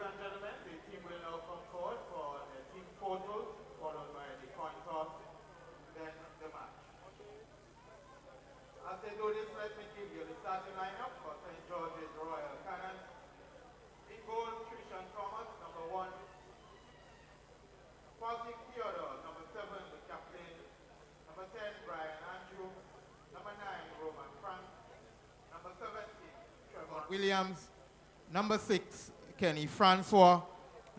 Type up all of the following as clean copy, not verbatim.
and gentlemen, the team will now come forward for the team photos, followed by the coin toss, then the match. As they do this, let me give you the starting lineup for St. George's Royal Cannons. In goal, Christian Thomas, number 1. Quasi Theodore, number 7, the captain. Number 10, Brian Andrew. Number 9, Roman Frank. Number 17, Trevor Williams. Number 6, Kenny Francois.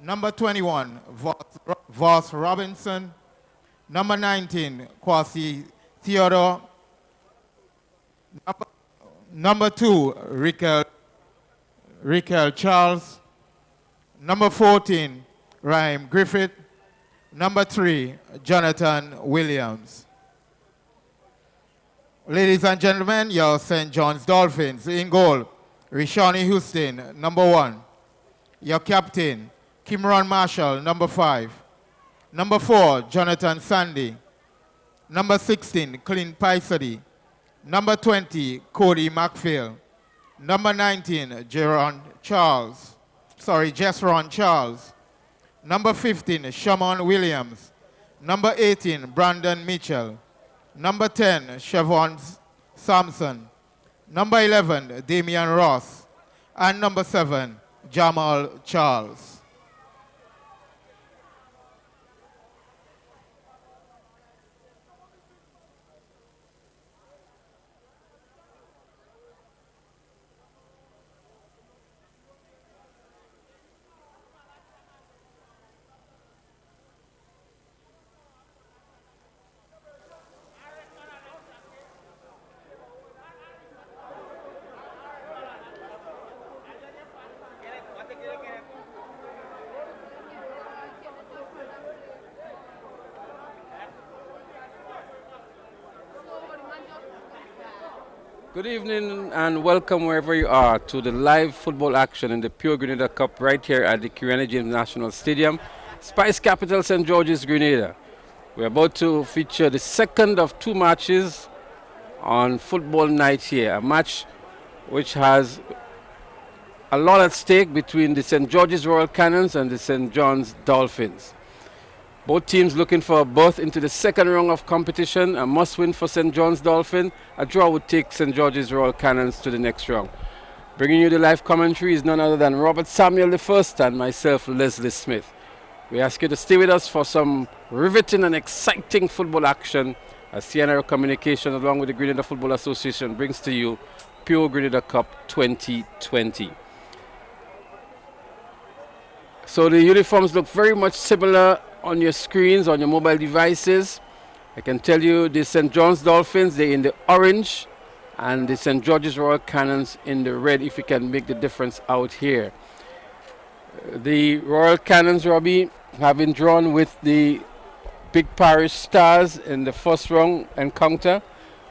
Number 21, Voss Robinson. Number 19, Kwasi Theodore. Number 2, Rikel Charles. Number 14, Rhyme Griffith. Number 3, Jonathan Williams. Ladies and gentlemen, your St. John's Dolphins. In goal, Rishani Houston, number 1. Your captain, Kimron Marshall, number 5. Number 4, Jonathan Sandy. Number 16, Clint Paisady. Number 20, Cody McPhail. Number 19, Jessron Charles. Number 15, Shamon Williams. Number 18, Brandon Mitchell. Number 10, Chevon Sampson. Number 11, Damian Ross. And number 7, Jamal Charles. Good evening and welcome wherever you are to the live football action in the Pure Grenada Cup right here at the Grenada James National Stadium, Spice Capital St. George's, Grenada. We're about to feature the second of 2 matches on football night here, a match which has a lot at stake between the St. George's Royal Cannons and the St. John's Dolphins. Both teams looking for a berth into the second round of competition, a must-win for St. John's Dolphin. A draw would take St. George's Royal Cannons to the next round. Bringing you the live commentary is none other than Robert Samuel I and myself, Leslie Smith. We ask you to stay with us for some riveting and exciting football action as CNR Communication along with the Grenada Football Association brings to you Pure Grenada Cup 2020. So the uniforms look very much similar on your screens, on your mobile devices. I can tell you the St. John's Dolphins, they're in the orange, and the St. George's Royal Cannons in the red, if you can make the difference out here. The Royal Cannons, Robbie, have been drawn with the Big Parish Stars in the first round encounter,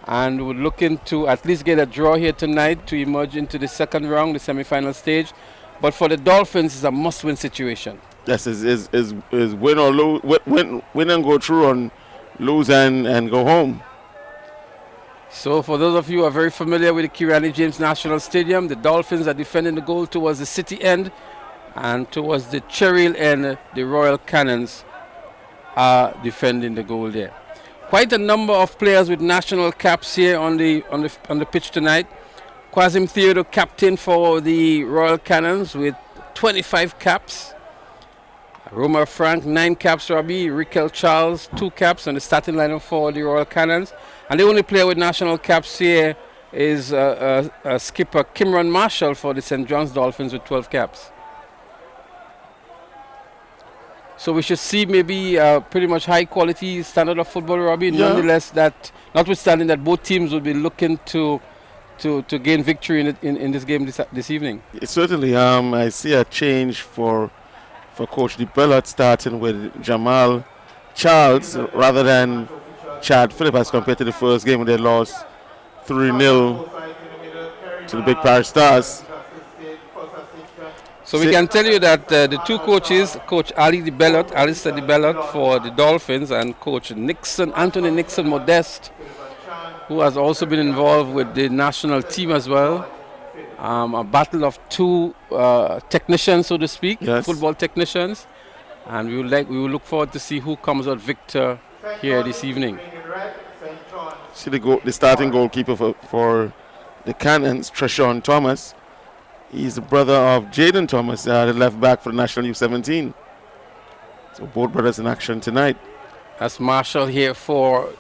and we're looking to at least get a draw here tonight to emerge into the second round, the semi-final stage. But for the Dolphins, it's a must-win situation. Yes, is win or lose, win and go through, and lose and go home. So for those of you who are very familiar with the Kirani James National Stadium, the Dolphins are defending the goal towards the city end, and towards the Cheryl end, the Royal Cannons are defending the goal there. Quite a number of players with national caps here on the pitch tonight. Quasim Theodore, captain for the Royal Cannons with 25 caps. Roma Frank, 9 caps, Robbie. Rikel Charles, 2 caps on the starting lineup for the Royal Cannons. And the only player with national caps here is skipper Kimron Marshall for the St. John's Dolphins with 12 caps. So we should see maybe pretty much high quality standard of football, Robbie. Yeah. Nonetheless, that notwithstanding that both teams will be looking to gain victory in this game this evening. Certainly, I see a change for Coach DeBellot, starting with Jamal Charles rather than Chad Phillip as compared to the first game when they lost 3-0 to the Big Parish Stars. So we can tell you that the two coaches, Coach Alistair DeBellot for the Dolphins, and Coach Anthony Nixon Modeste, who has also been involved with the national team as well, A battle of two technicians, so to speak, Yes. football technicians, and we will look forward to see who comes out victor here this evening. See the starting goalkeeper for the Cannons, Treshawn Thomas. He's the brother of Jaden Thomas, the left back for the National U17. So both brothers in action tonight. That's Marshall here for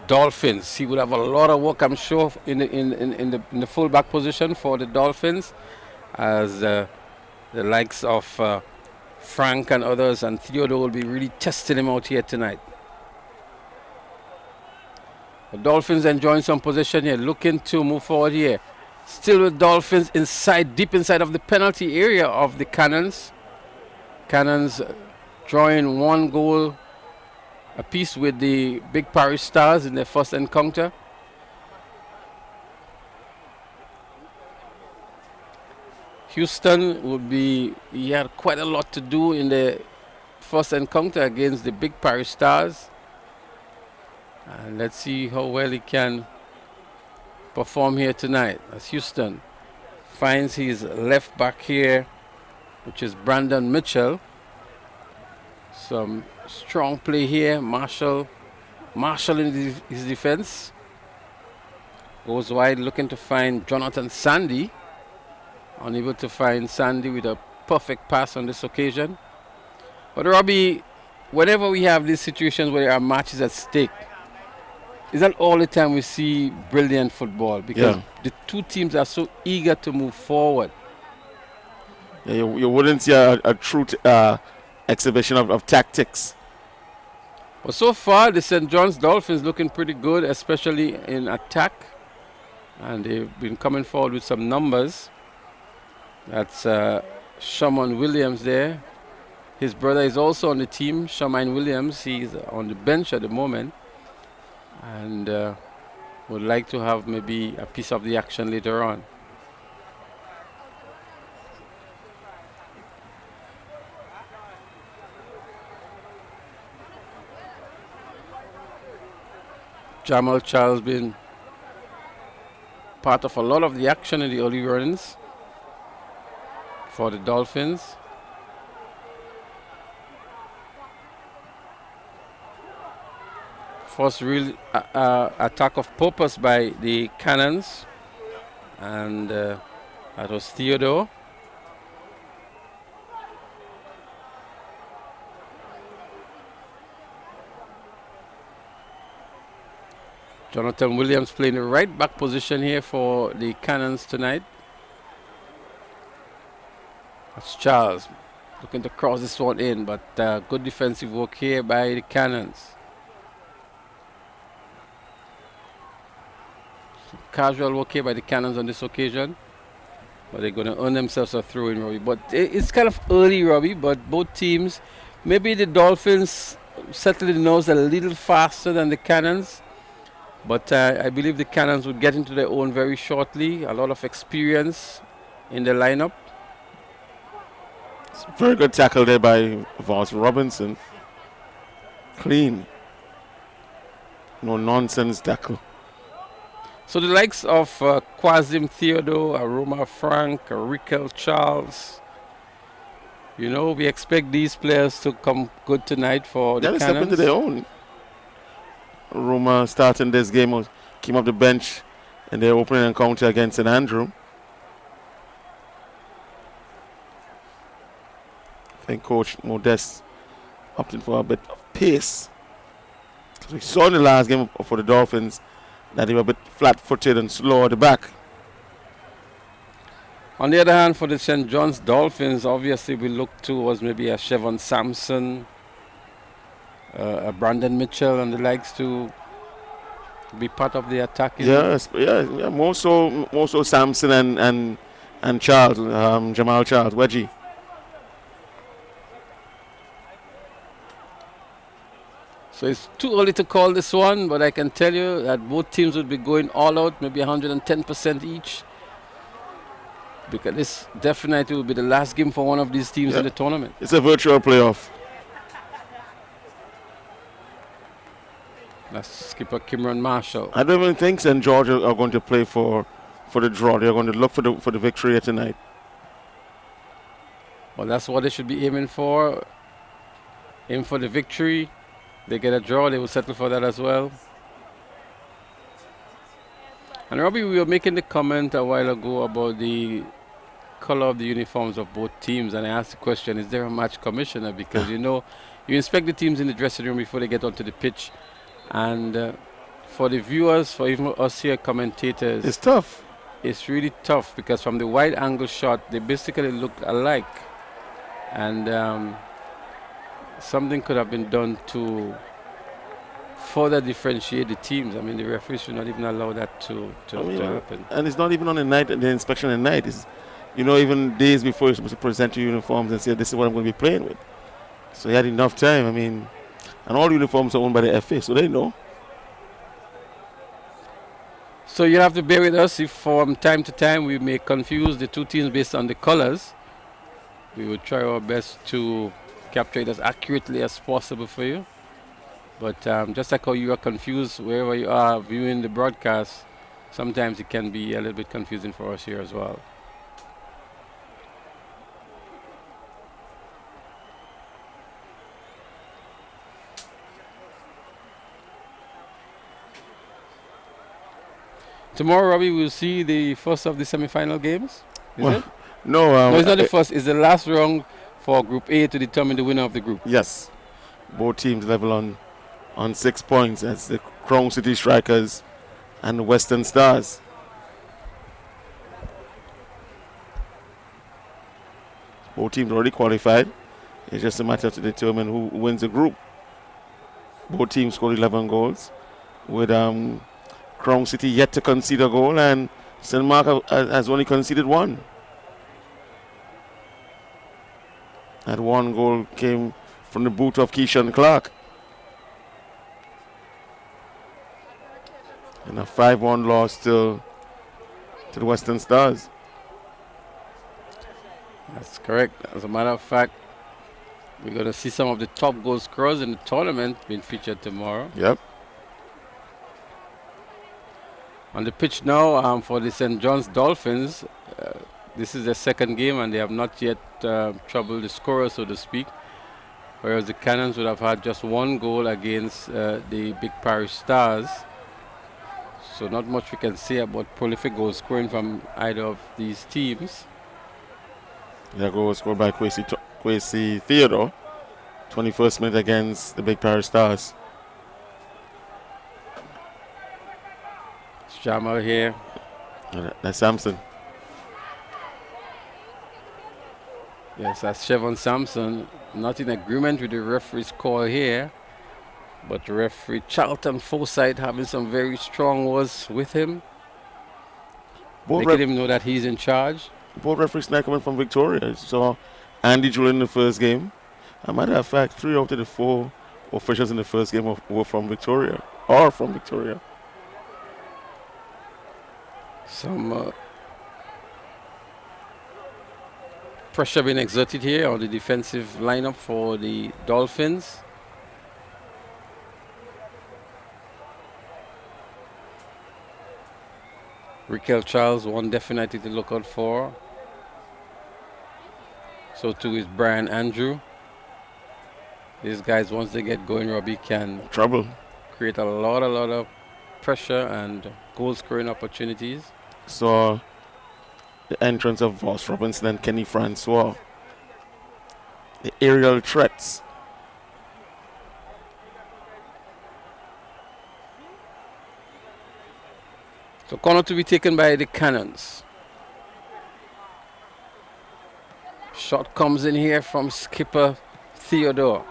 Dolphins. He will have a lot of work, I'm sure, in the fullback position for the Dolphins, as the likes of Frank and others and Theodore will be really testing him out here tonight. The Dolphins enjoying some possession here, looking to move forward here. Still with Dolphins deep inside of the penalty area of the Cannons. Cannons drawing 1 goal apiece with the Big Parish Stars in their first encounter. Houston he had quite a lot to do in the first encounter against the Big Parish Stars. And let's see how well he can perform here tonight, as Houston finds his left back here, which is Brandon Mitchell. Some strong play here. Marshall in his defense. Goes wide looking to find Jonathan Sandy. Unable to find Sandy with a perfect pass on this occasion. But Robbie, whenever we have these situations where there are matches at stake, it's not all the time we see brilliant football, because the two teams are so eager to move forward. Yeah, you wouldn't see a true exhibition of tactics. But so far, the St. John's Dolphins looking pretty good, especially in attack. And they've been coming forward with some numbers. That's Shaman Williams there. His brother is also on the team, Shaman Williams. He's on the bench at the moment. And would like to have maybe a piece of the action later on. Jamal Charles been part of a lot of the action in the early runs for the Dolphins. First real attack of purpose by the Cannons, and that was Theodore. Jonathan Williams playing the right back position here for the Cannons tonight. That's Charles looking to cross this one in, but good defensive work here by the Cannons. Casual work here by the Cannons on this occasion, but they're going to earn themselves a throw-in, Robbie. But it's kind of early, Robbie, but both teams, maybe the Dolphins settled the nose a little faster than the Cannons, but I believe the Cannons would get into their own very shortly. A lot of experience in the lineup. It's a very good tackle there by Voss Robinson. Clean. No nonsense tackle. So the likes of Quasim Theodore, Aroma Frank, Rikel Charles, you know, we expect these players to come good tonight for the Cannons. Step into their own. Aroma starting this game came off the bench in their opening encounter against St. Andrew. I think Coach Modest opted for a bit of pace. We saw in the last game for the Dolphins that they were a bit flat-footed and slow at the back. On the other hand, for the St. John's Dolphins, obviously we look towards maybe a Chevon Sampson, a Brandon Mitchell and the likes to be part of the attack. Yes, yeah, more so Sampson and Charles, Jamal Charles, Wedgie. So it's too early to call this one, but I can tell you that both teams would be going all out, maybe 110% each. Because this definitely will be the last game for one of these teams in the tournament. It's a virtual playoff. That's skipper Kimron Marshall. I don't even think St. George are going to play for for the draw. They're going to look for the victory here tonight. Well, that's what they should be aiming for. Aim for the victory. They get a draw, they will settle for that as well. And Robbie, we were making the comment a while ago about the color of the uniforms of both teams, and I asked the question, is there a match commissioner? Because you know, you inspect the teams in the dressing room before they get onto the pitch, and for the viewers, for even us here commentators, It's tough. it's really tough because from the wide angle shot, they basically look alike, and something could have been done to further differentiate the teams. I mean, the referee should not even allow that to happen. And it's not even on the night, the inspection at night. It's, you know, even days before you're supposed to present your uniforms and say, this is what I'm going to be playing with. So he had enough time. I mean, and all uniforms are owned by the FA, so they know. So you have to bear with us if from time to time we may confuse the two teams based on the colors. We will try our best to capture it as accurately as possible for you. But just like how you are confused wherever you are viewing the broadcast, sometimes it can be a little bit confusing for us here as well. Tomorrow, Robbie, we'll see the first of the semi-final games. Is it? No, No, it's not the first. It's the last round for Group A to determine the winner of the group. Yes. Both teams level on 6 points. That's the Crown City Strikers and the Western Stars. Both teams already qualified. It's just a matter to determine who wins the group. Both teams scored 11 goals, with Crown City yet to concede a goal, and St. Mark has only conceded one. That one goal came from the boot of Keyshawn Clark. And a 5-1 loss to the Western Stars. That's correct. As a matter of fact, we're going to see some of the top goal scorers in the tournament being featured tomorrow. Yep. On the pitch now for the St. John's Dolphins, this is their second game and they have not yet troubled the scorer, so to speak. Whereas the Cannons would have had just one goal against the Big Parish Stars. So not much we can say about prolific goal scoring from either of these teams. That goal was scored by Kwesi Theodore, 21st minute against the Big Parish Stars. Jamal here. That's Sampson. Yes, that's Chevon Sampson. Not in agreement with the referee's call here. But the referee Charlton Forsyth having some very strong words with him. Making him know that he's in charge. Both referees now coming from Victoria. So Andy Jewell in the first game. As a matter of fact, 3 out of the 4 officials in the first game were from Victoria. Or from Victoria. Some pressure being exerted here on the defensive lineup for the Dolphins. Raquel Charles, one definitely to look out for. So too is Brian Andrew. These guys, once they get going, Robbie, can create a lot of pressure and goal scoring opportunities. So the entrance of Voss Robinson and Kenny Francois. The aerial threats. So corner to be taken by the Cannons. Shot comes in here from skipper Theodore.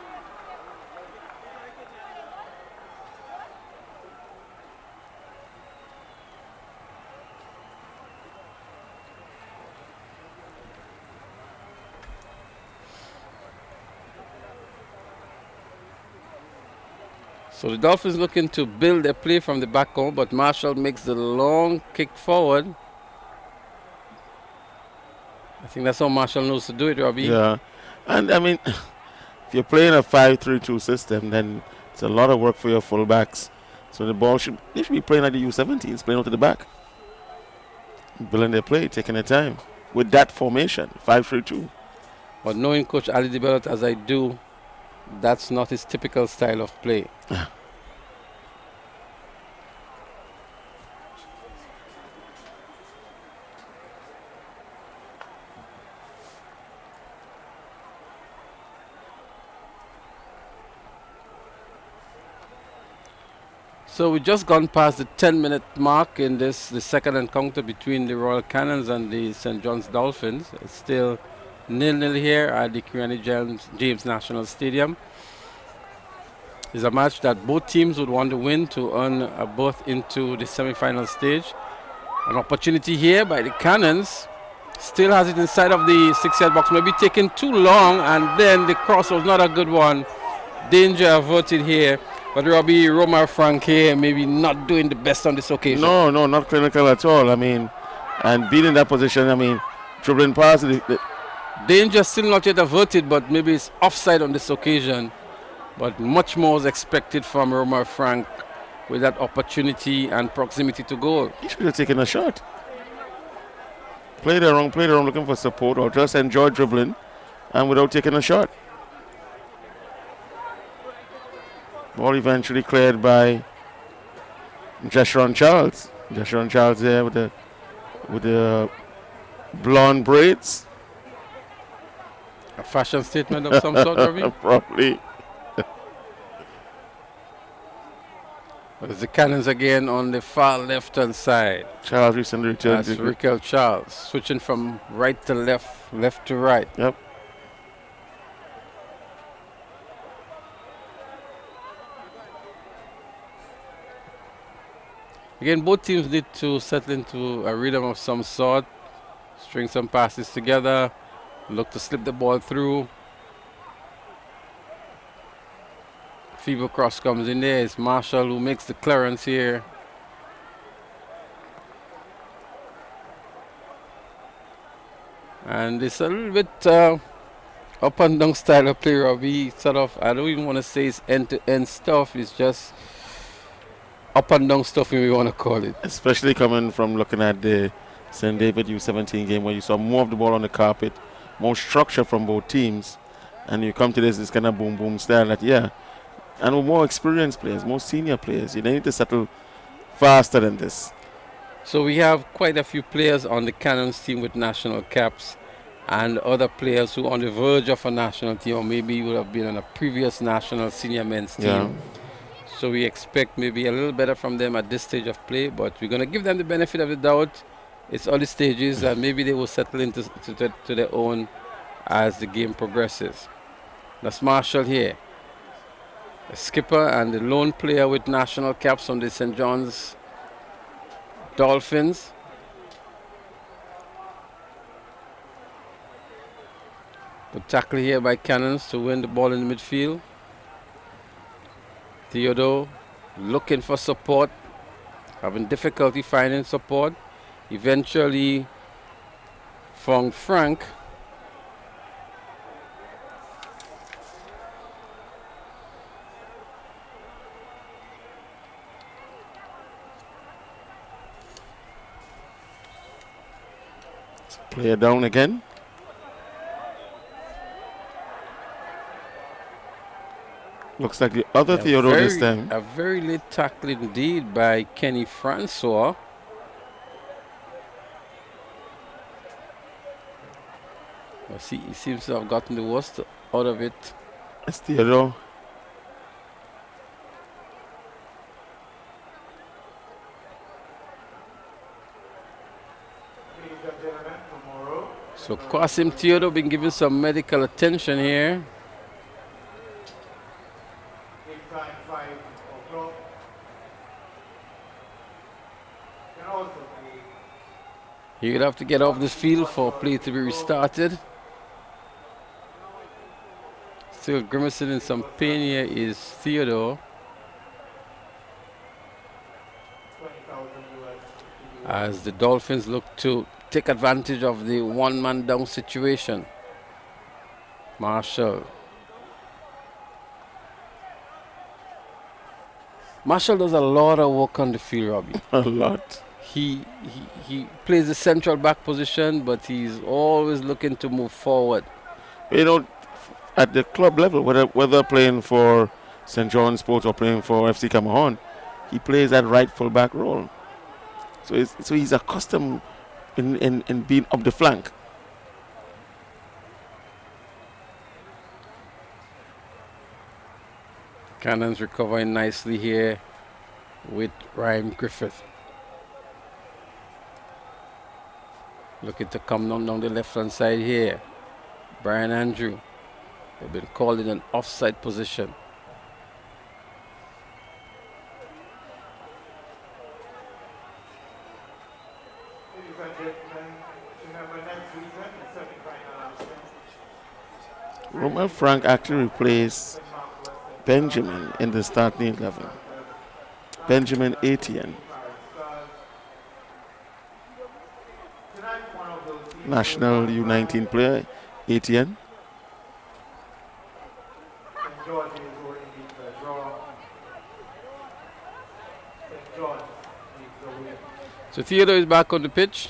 So the Dolphins looking to build their play from the back home, but Marshall makes the long kick forward. I think that's how Marshall knows to do it, Robbie. Yeah, and I mean, if you're playing a 5-3-2 system, then it's a lot of work for your fullbacks. So the ball should be playing like the U17s, playing out to the back. building their play, taking their time with that formation, 5-3-2. But knowing Coach Ali Dibelot as I do, that's not his typical style of play. So we just gone past the 10-minute mark in the second encounter between the Royal Cannons and the St. John's Dolphins. It's still 0-0 here at the Kirini James National Stadium. It's a match that both teams would want to win to earn a berth into the semi-final stage. An opportunity here by the Cannons. Still has it inside of the 6-yard box. Maybe taking too long, and then the cross was not a good one. Danger averted here. But Robbie, Romar Frank here maybe not doing the best on this occasion. No, not clinical at all. I mean, and being in that position, I mean, dribbling past the danger still not yet averted, but maybe it's offside on this occasion. But much more is expected from Romar Frank with that opportunity and proximity to goal. He should have taken a shot. Played around, looking for support, or just enjoy dribbling and without taking a shot. Ball eventually cleared by Jeshron Charles. Jeshron Charles there with the blonde braids. A fashion statement of some sort, Ravi? Probably. There's the Cannons again on the far left-hand side. Charles recently returned. That's Riquel Charles, switching from right to left, left to right. Yep. Again, both teams need to settle into a rhythm of some sort, string some passes together, look to slip the ball through. Feeble cross comes in there. It's Marshall who makes the clearance here. And it's a little bit up and down style of play, Robbie. Sort of, I don't even want to say it's end-to-end stuff. It's just up and down stuff, if we want to call it. Especially coming from looking at the St. David U17 game where you saw more of the ball on the carpet, more structure from both teams, and you come to this kind of boom style that, yeah, and with more experienced players, more senior players, they need to settle faster than this. So we have quite a few players on the Cannons team with national caps, and other players who are on the verge of a national team, or maybe would have been on a previous national senior men's team. Yeah. So we expect maybe a little better from them at this stage of play, but we're going to give them the benefit of the doubt. It's early stages, and maybe they will settle into to their own as the game progresses. That's Marshall here, the skipper and the lone player with national caps on the St. John's Dolphins. Good tackle here by Cannons to win the ball in the midfield. Theodore looking for support, having difficulty finding support. Eventually found Frank. Player down again. Looks like the other Theodore this time. A very late tackle indeed by Kenny Francois. See, he seems to have gotten the worst out of it. That's Theodore. So Qasim Theodore been given some medical attention here. He would have to get off this field for play to be restarted. Still grimacing in some pain here is Theodore. As the Dolphins look to take advantage of the one-man down situation. Marshall. Marshall does a lot of work on the field, Robbie. A lot. he plays the central back position, but he's always looking to move forward. You know, at the club level, whether playing for St. John's Sports or playing for FC Cameroon, he plays that right full back role. So he's accustomed in being up the flank. Cannons recovering nicely here with Ryan Griffith. Looking to come down the left-hand side here. Brian Andrew. They've been called in an offside position. Roman Frank actually replaced Benjamin in the starting 11. Benjamin Etienne. National U19 player, Etienne. So Theodore is back on the pitch.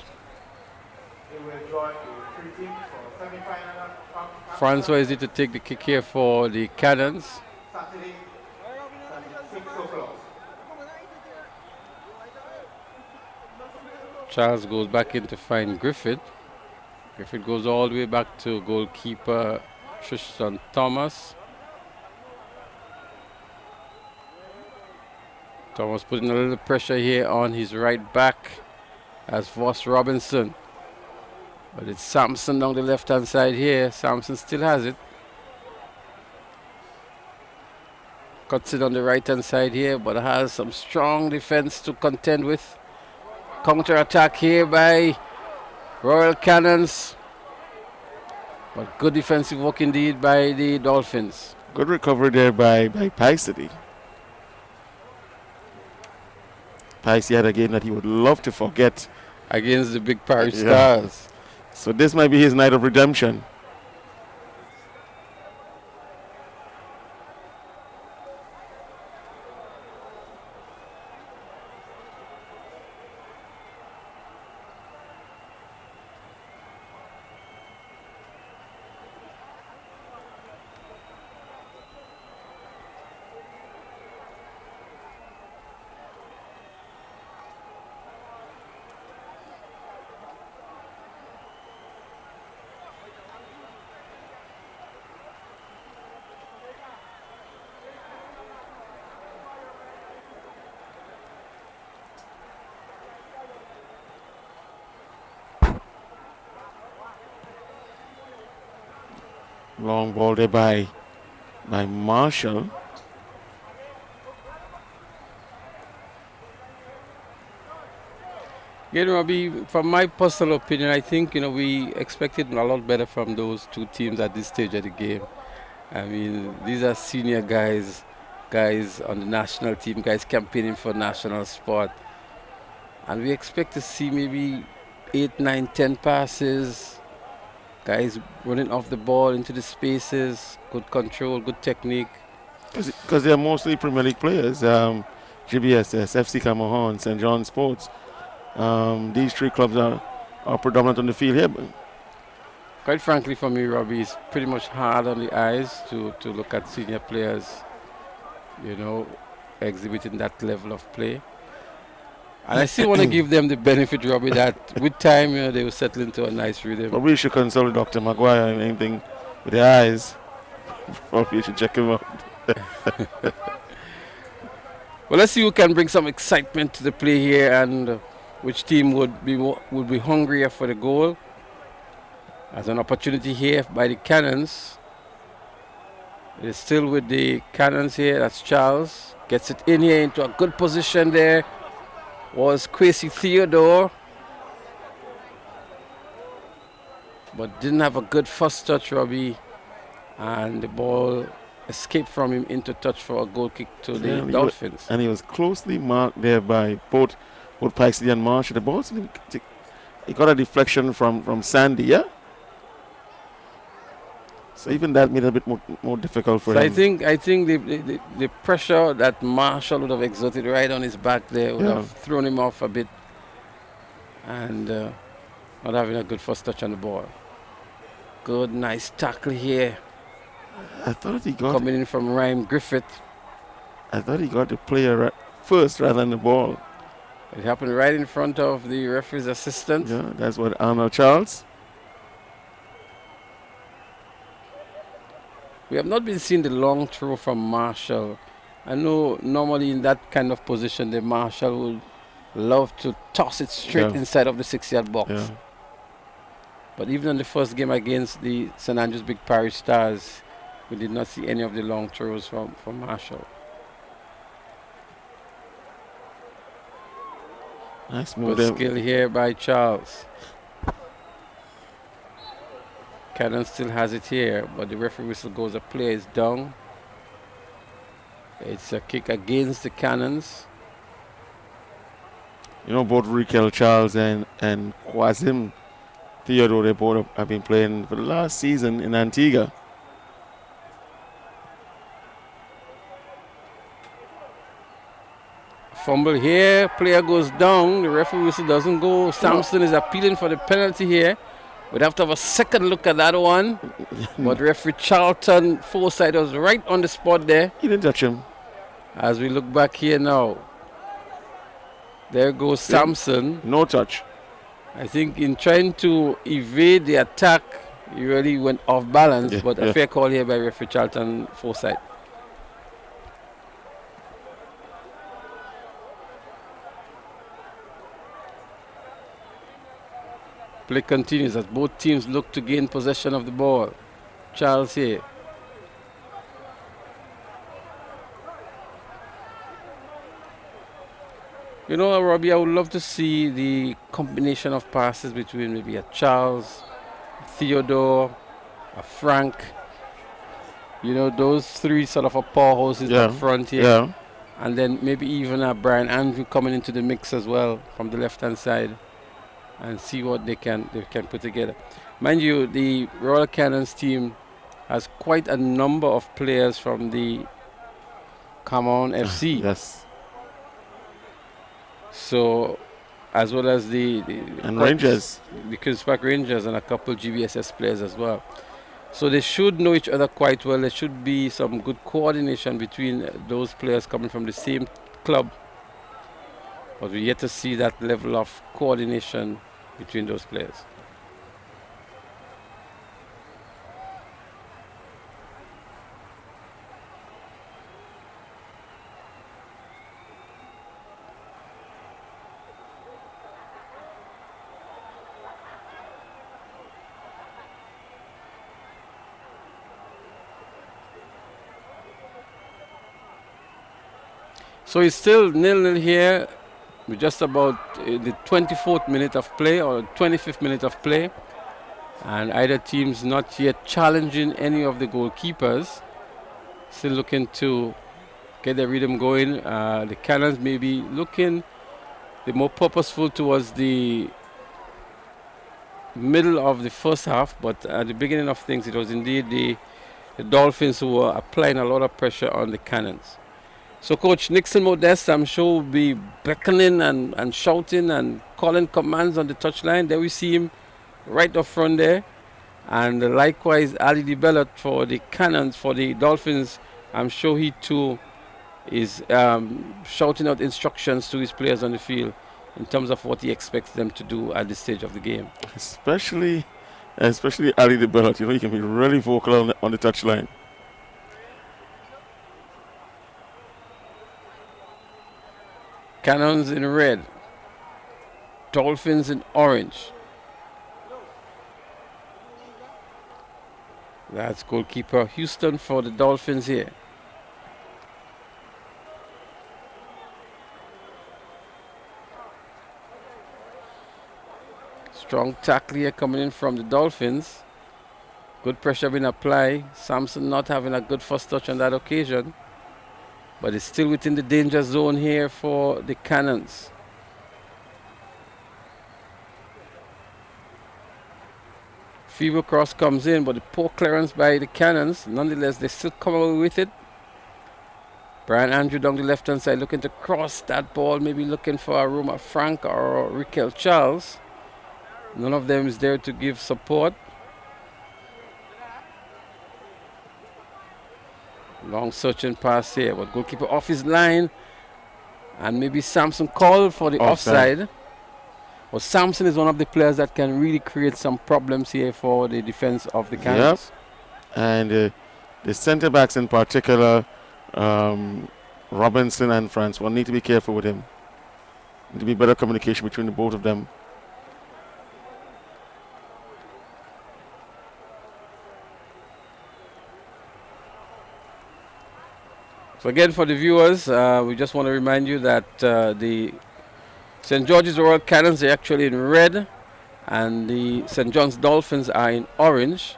Francois is to take the kick here for the Cannons. Charles goes back in to find Griffith. Griffith goes all the way back to goalkeeper Tristan Thomas. Thomas putting a little pressure here on his right back as Voss Robinson. But it's Sampson down the left-hand side here. Sampson still has it. Cuts it on the right-hand side here, but has some strong defense to contend with. Counter-attack here by Royal Cannons. But good defensive work indeed by the Dolphins. Good recovery there by Paisity. Paisity had a game that he would love to forget. Against the big Paris Stars. So this might be his night of redemption. Long ball there by Marshall. Again, Robbie, from my personal opinion, I think we expected a lot better from those two teams at this stage of the game. I mean, these are senior guys on the national team, guys campaigning for national sport, and we expect to see maybe 8, 9, 10 passes. Guys running off the ball into the spaces, good control, good technique. Because they're mostly Premier League players. GBSS, FC Cameroon, St. John's Sports. These three clubs are predominant on the field here. Quite frankly, for me, Robbie, it's pretty much hard on the eyes to look at senior players, exhibiting that level of play. And I still want to give them the benefit, Robbie, that with time, they will settle into a nice rhythm. But we should consult Dr. Maguire and anything with the eyes. Probably should check him out. Well, let's see who can bring some excitement to the play here, and which team would be hungrier for the goal. As an opportunity here by the Cannons. It's still with the Cannons here. That's Charles. Gets it in here into a good position there. Was Kwesi Theodore, but didn't have a good first touch, Robbie, and the ball escaped from him into touch for a goal kick to the Dolphins. And he was closely marked there by both Paisity and Marshall. The ball, he got a deflection from Sandy, yeah? So even that made it a bit more difficult for him. I think the pressure that Marshall would have exerted right on his back there would have thrown him off a bit. and not having a good first touch on the ball. Good, nice tackle here. I thought he got coming in from Ryan Griffith. I thought he got the player first rather than the ball. It happened right in front of the referee's assistant. Yeah, that's what Arnold Charles. We have not been seeing the long throw from Marshall. I know normally in that kind of position, the Marshall would love to toss it straight inside of the 6-yard box. Yeah. But even in the first game against the St. Andrews Big Parish Stars, we did not see any of the long throws from Marshall. Nice move. Good skill here by Charles. Cannon still has it here, but the referee whistle goes, a play is down. It's a kick against the Cannons. You know, both Rikel Charles and Kwazim Theodore, they both have been playing for the last season in Antigua. Fumble here, player goes down, the referee whistle doesn't go. Sampson is appealing for the penalty here. We'd have to have a second look at that one. But referee Charlton Forsyth was right on the spot there. He didn't touch him. As we look back here now, there goes Sampson. No touch. I think in trying to evade the attack, he really went off balance, but a fair call here by referee Charlton Forsyth. Play continues as both teams look to gain possession of the ball. Charles here. You know, Robbie, I would love to see the combination of passes between maybe a Charles, Theodore, a Frank. You know, those three sort of a powerhouses up front here. Yeah. And then maybe even a Brian Andrew coming into the mix as well from the left-hand side. And see what they can put together. Mind you, the Royal Cannons team has quite a number of players from the Cameroon FC. Yes. So, as well as the Rangers, the Queen's Park Rangers, and a couple GBSS players as well. So they should know each other quite well. There should be some good coordination between those players coming from the same club. But we're yet to see that level of coordination between those players. So it's still 0-0 here. We're just about the 24th minute of play or 25th minute of play, and either team's not yet challenging any of the goalkeepers. Still looking to get the rhythm going. The Cannons may be looking the more purposeful towards the middle of the first half, but at the beginning of things, it was indeed the Dolphins who were applying a lot of pressure on the Cannons. So Coach Nixon Modeste, I'm sure, will be beckoning and shouting and calling commands on the touchline. There we see him right up front there. And likewise, Ali DeBellot for the Cannons, for the Dolphins, I'm sure he too is shouting out instructions to his players on the field in terms of what he expects them to do at this stage of the game. Especially Ali DeBellot, you know, he can be really vocal on the touchline. Cannons in red, Dolphins in orange. That's goalkeeper Houston for the Dolphins here. Strong tackle here coming in from the Dolphins. Good pressure being applied. Sampson not having a good first touch on that occasion. But it's still within the danger zone here for the Cannons. Fever cross comes in, but the poor clearance by the Cannons. Nonetheless, they still come away with it. Brian Andrew down the left-hand side looking to cross that ball, maybe looking for a Roma Frank or Riquel Charles. None of them is there to give support. Long searching pass here, but goalkeeper off his line. And maybe Samson called for the offside. Well, Samson is one of the players that can really create some problems here for the defense of the Cannons. Yep. And the centre backs in particular, Robinson and Francois, need to be careful with him. Need to be better communication between the both of them. So again, for the viewers, we just want to remind you that the St. George's Royal Cannons are actually in red, and the St. John's Dolphins are in orange.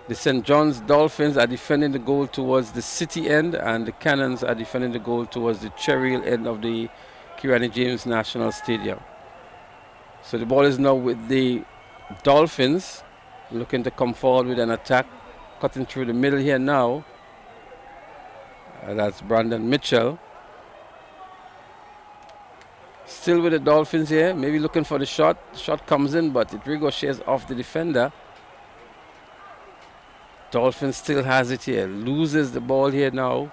The St. John's Dolphins are defending the goal towards the city end, and the Cannons are defending the goal towards the Cherry Hill end of the Kirani James National Stadium. So the ball is now with the Dolphins, looking to come forward with an attack, cutting through the middle here now. That's Brandon Mitchell. Still with the Dolphins here, maybe looking for the shot. The shot comes in, but it ricochets off the defender. Dolphins still has it here, loses the ball here now.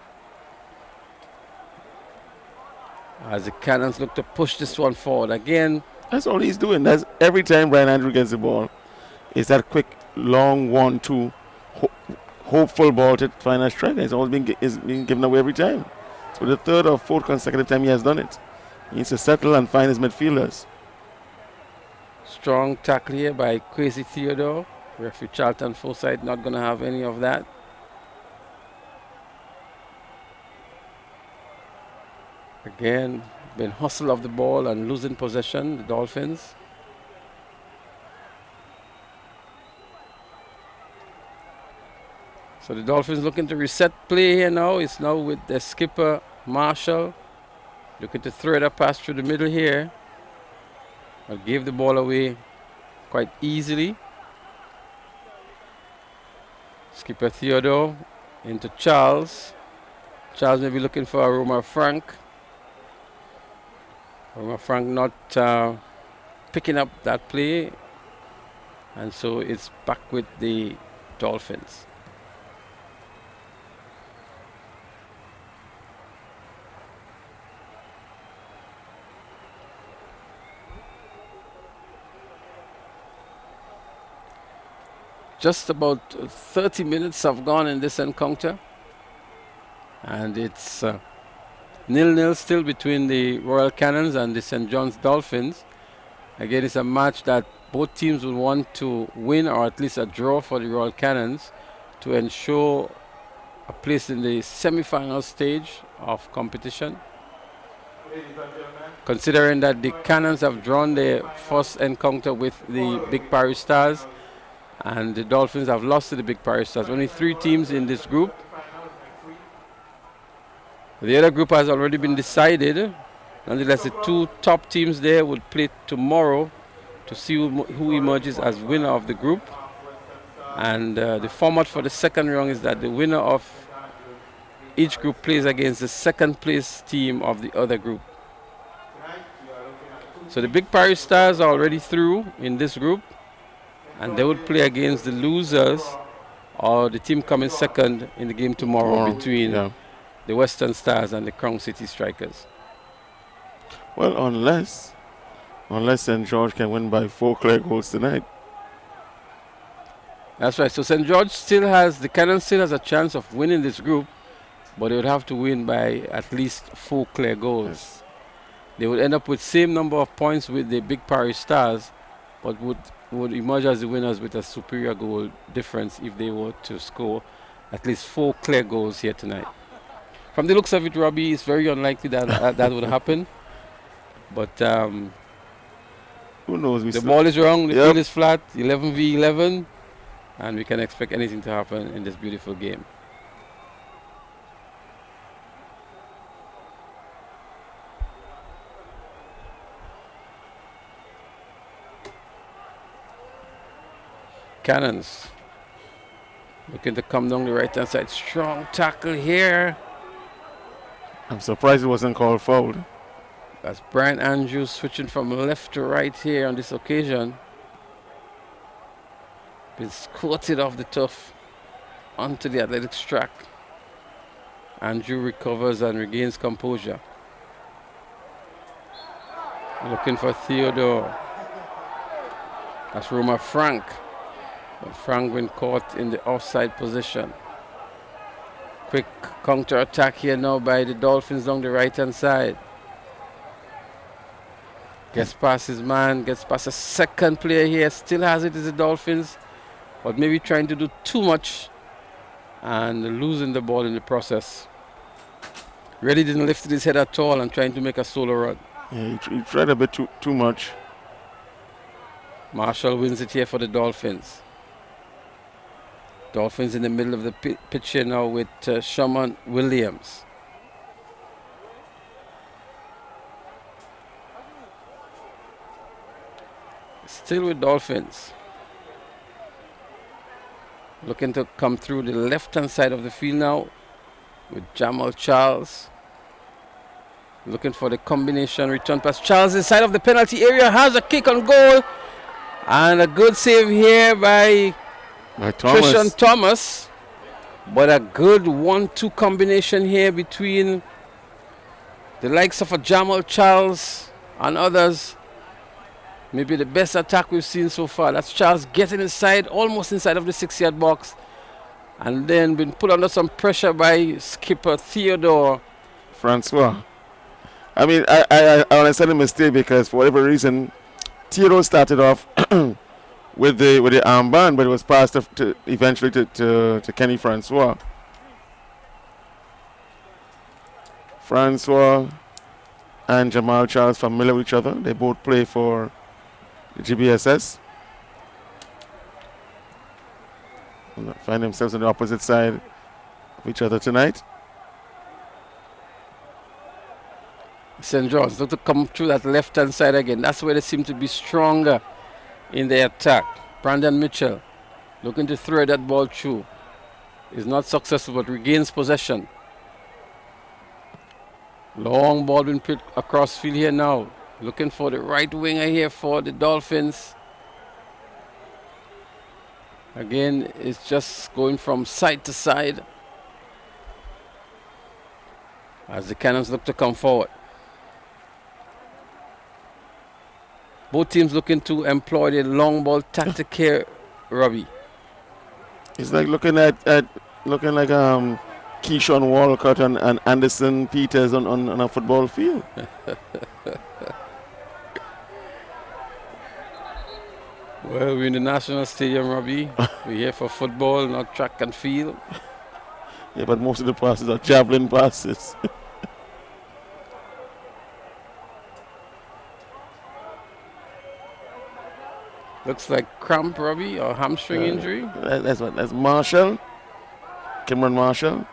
As the Cannons look to push this one forward again. That's all he's doing. That's every time Brian Andrew gets the ball. It's that quick, long 1-2, hopeful ball to find a striker. It's always been given away every time. So the third or fourth consecutive time he has done it. He needs to settle and find his midfielders. Strong tackle here by Kwesi Theodore. Referee Charlton Forsyth not going to have any of that. Again, been hustle of the ball and losing possession, the Dolphins. So the Dolphins looking to reset play here now. It's now with the skipper, Marshall. Looking to throw it up pass through the middle here. But gave the ball away quite easily. Skipper Theodore into Charles. Charles may be looking for Roma Frank. Roma Frank not picking up that play. And so it's back with the Dolphins. Just about 30 minutes have gone in this encounter. And it's 0-0 still between the Royal Cannons and the St. John's Dolphins. Again, it's a match that both teams will want to win, or at least a draw for the Royal Cannons, to ensure a place in the semi-final stage of competition. Considering that the Cannons have drawn their first encounter with the Big Paris Stars, and the Dolphins have lost to the Big Paris Stars. Only 3 teams in this group. The other group has already been decided. Nonetheless, the 2 top teams there will play tomorrow to see who emerges as winner of the group. And the format for the second round is that the winner of each group plays against the second place team of the other group. So the Big Paris Stars are already through in this group, and they will play against the losers or the team coming second in the game tomorrow between the Western Stars and the Crown City Strikers. Well, unless St. George can win by 4 clear goals tonight. That's right. So St. George still has, the Cannon still has a chance of winning this group, but they would have to win by at least 4 clear goals. Yes. They would end up with same number of points with the Big Paris Stars, but would emerge as the winners with a superior goal difference if they were to score at least 4 clear goals here tonight. From the looks of it, Robbie, it's very unlikely that that would happen. But who knows? The ball is wrong, the field is flat, 11v11, and we can expect anything to happen in this beautiful game. Cannons looking to come down the right hand side. Strong tackle here. I'm surprised it wasn't called foul. That's Brian Andrews switching from left to right here on this occasion. Been squatted off the turf onto the athletics track. Andrew recovers and regains composure. Looking for Theodore. That's Roma Frank. But Frank been caught in the offside position. Quick counter attack here now by the Dolphins down the right hand side. Gets past his man, gets past a second player here. Still has it as the Dolphins, but maybe trying to do too much and losing the ball in the process. Really didn't lift his head at all and trying to make a solo run. Yeah, he tried a bit too much. Marshall wins it here for the Dolphins. Dolphins in the middle of the pitch here now with Shaman Williams. Still with Dolphins. Looking to come through the left-hand side of the field now with Jamal Charles. Looking for the combination return pass. Charles inside of the penalty area has a kick on goal. And a good save here by Christian Thomas. But a good 1-2 combination here between the likes of a Jamal Charles and others. Maybe the best attack we've seen so far. That's Charles getting inside, almost inside of the 6-yard box. And then been put under some pressure by skipper Theodore Francois. I mean, I understand the mistake because for whatever reason, Theodore started off with the armband, but it was passed eventually to Kenny Francois. Francois and Jamal Charles familiar with each other. They both play for the GBSS. And find themselves on the opposite side of each other tonight. St. John's look to come through that left-hand side again. That's where they seem to be stronger in the attack. Brandon Mitchell looking to throw that ball through. Is not successful, but regains possession. Long ball being put across field here now. Looking for the right winger here for the Dolphins. Again, it's just going from side to side as the Cannons look to come forward. Both teams looking to employ the long ball tactic here, Robbie. It's like looking like Keyshawn Walcott and Anderson Peters on a football field. Well, we're in the National Stadium, Robbie. We're here for football, not track and field. Yeah, but most of the passes are javelin passes. Looks like cramp, Robbie, or hamstring injury. That's Marshall. Cameron Marshall.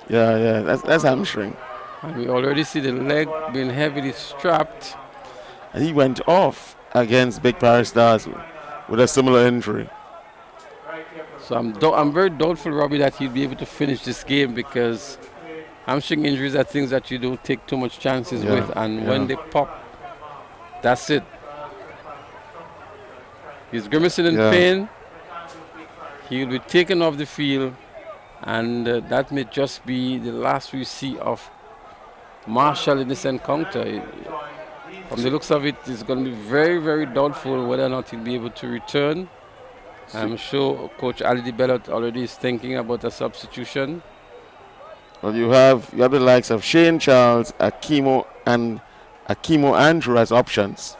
Yeah, that's hamstring. And we already see the leg being heavily strapped. And he went off against Big Paris Stars with a similar injury. So I'm very doubtful, Robbie, that he'll be able to finish this game because hamstring injuries are things that you don't take too much chances with. And when they pop, that's it. He's grimacing in pain. He'll be taken off the field. And that may just be the last we see of Marshall in this encounter. From the looks of it, it's going to be very, very doubtful whether or not he'll be able to return. I'm sure Coach Ali DeBellot already is thinking about a substitution. Well, you have the likes of Shane Charles, Akimo Andrew as options.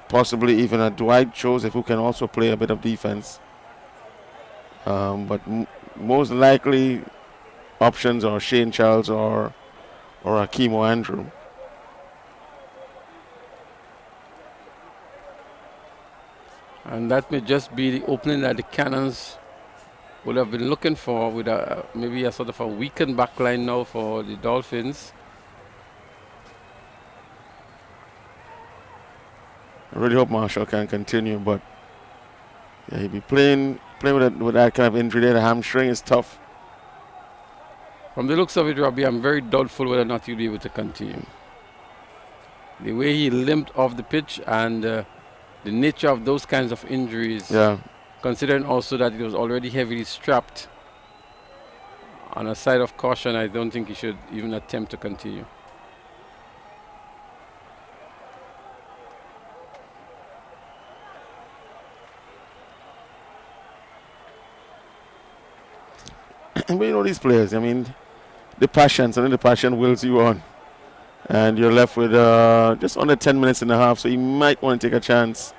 Possibly even a Dwight Joseph who can also play a bit of defense. But most likely options are Shane Charles or Akimo Andrew. And that may just be the opening that the Cannons would have been looking for with maybe a sort of a weakened backline now for the Dolphins. I really hope Marshall can continue, but Yeah, he'd be playing with that kind of injury there. The hamstring is tough. From the looks of it, Robbie, I'm very doubtful whether or not he'll be able to continue. The way he limped off the pitch and the nature of those kinds of injuries, considering also that he was already heavily strapped, on a side of caution, I don't think he should even attempt to continue. But you know these players, I mean, the passion wills you on. And you're left with just under 10 minutes and a half, so you might want to take a chance.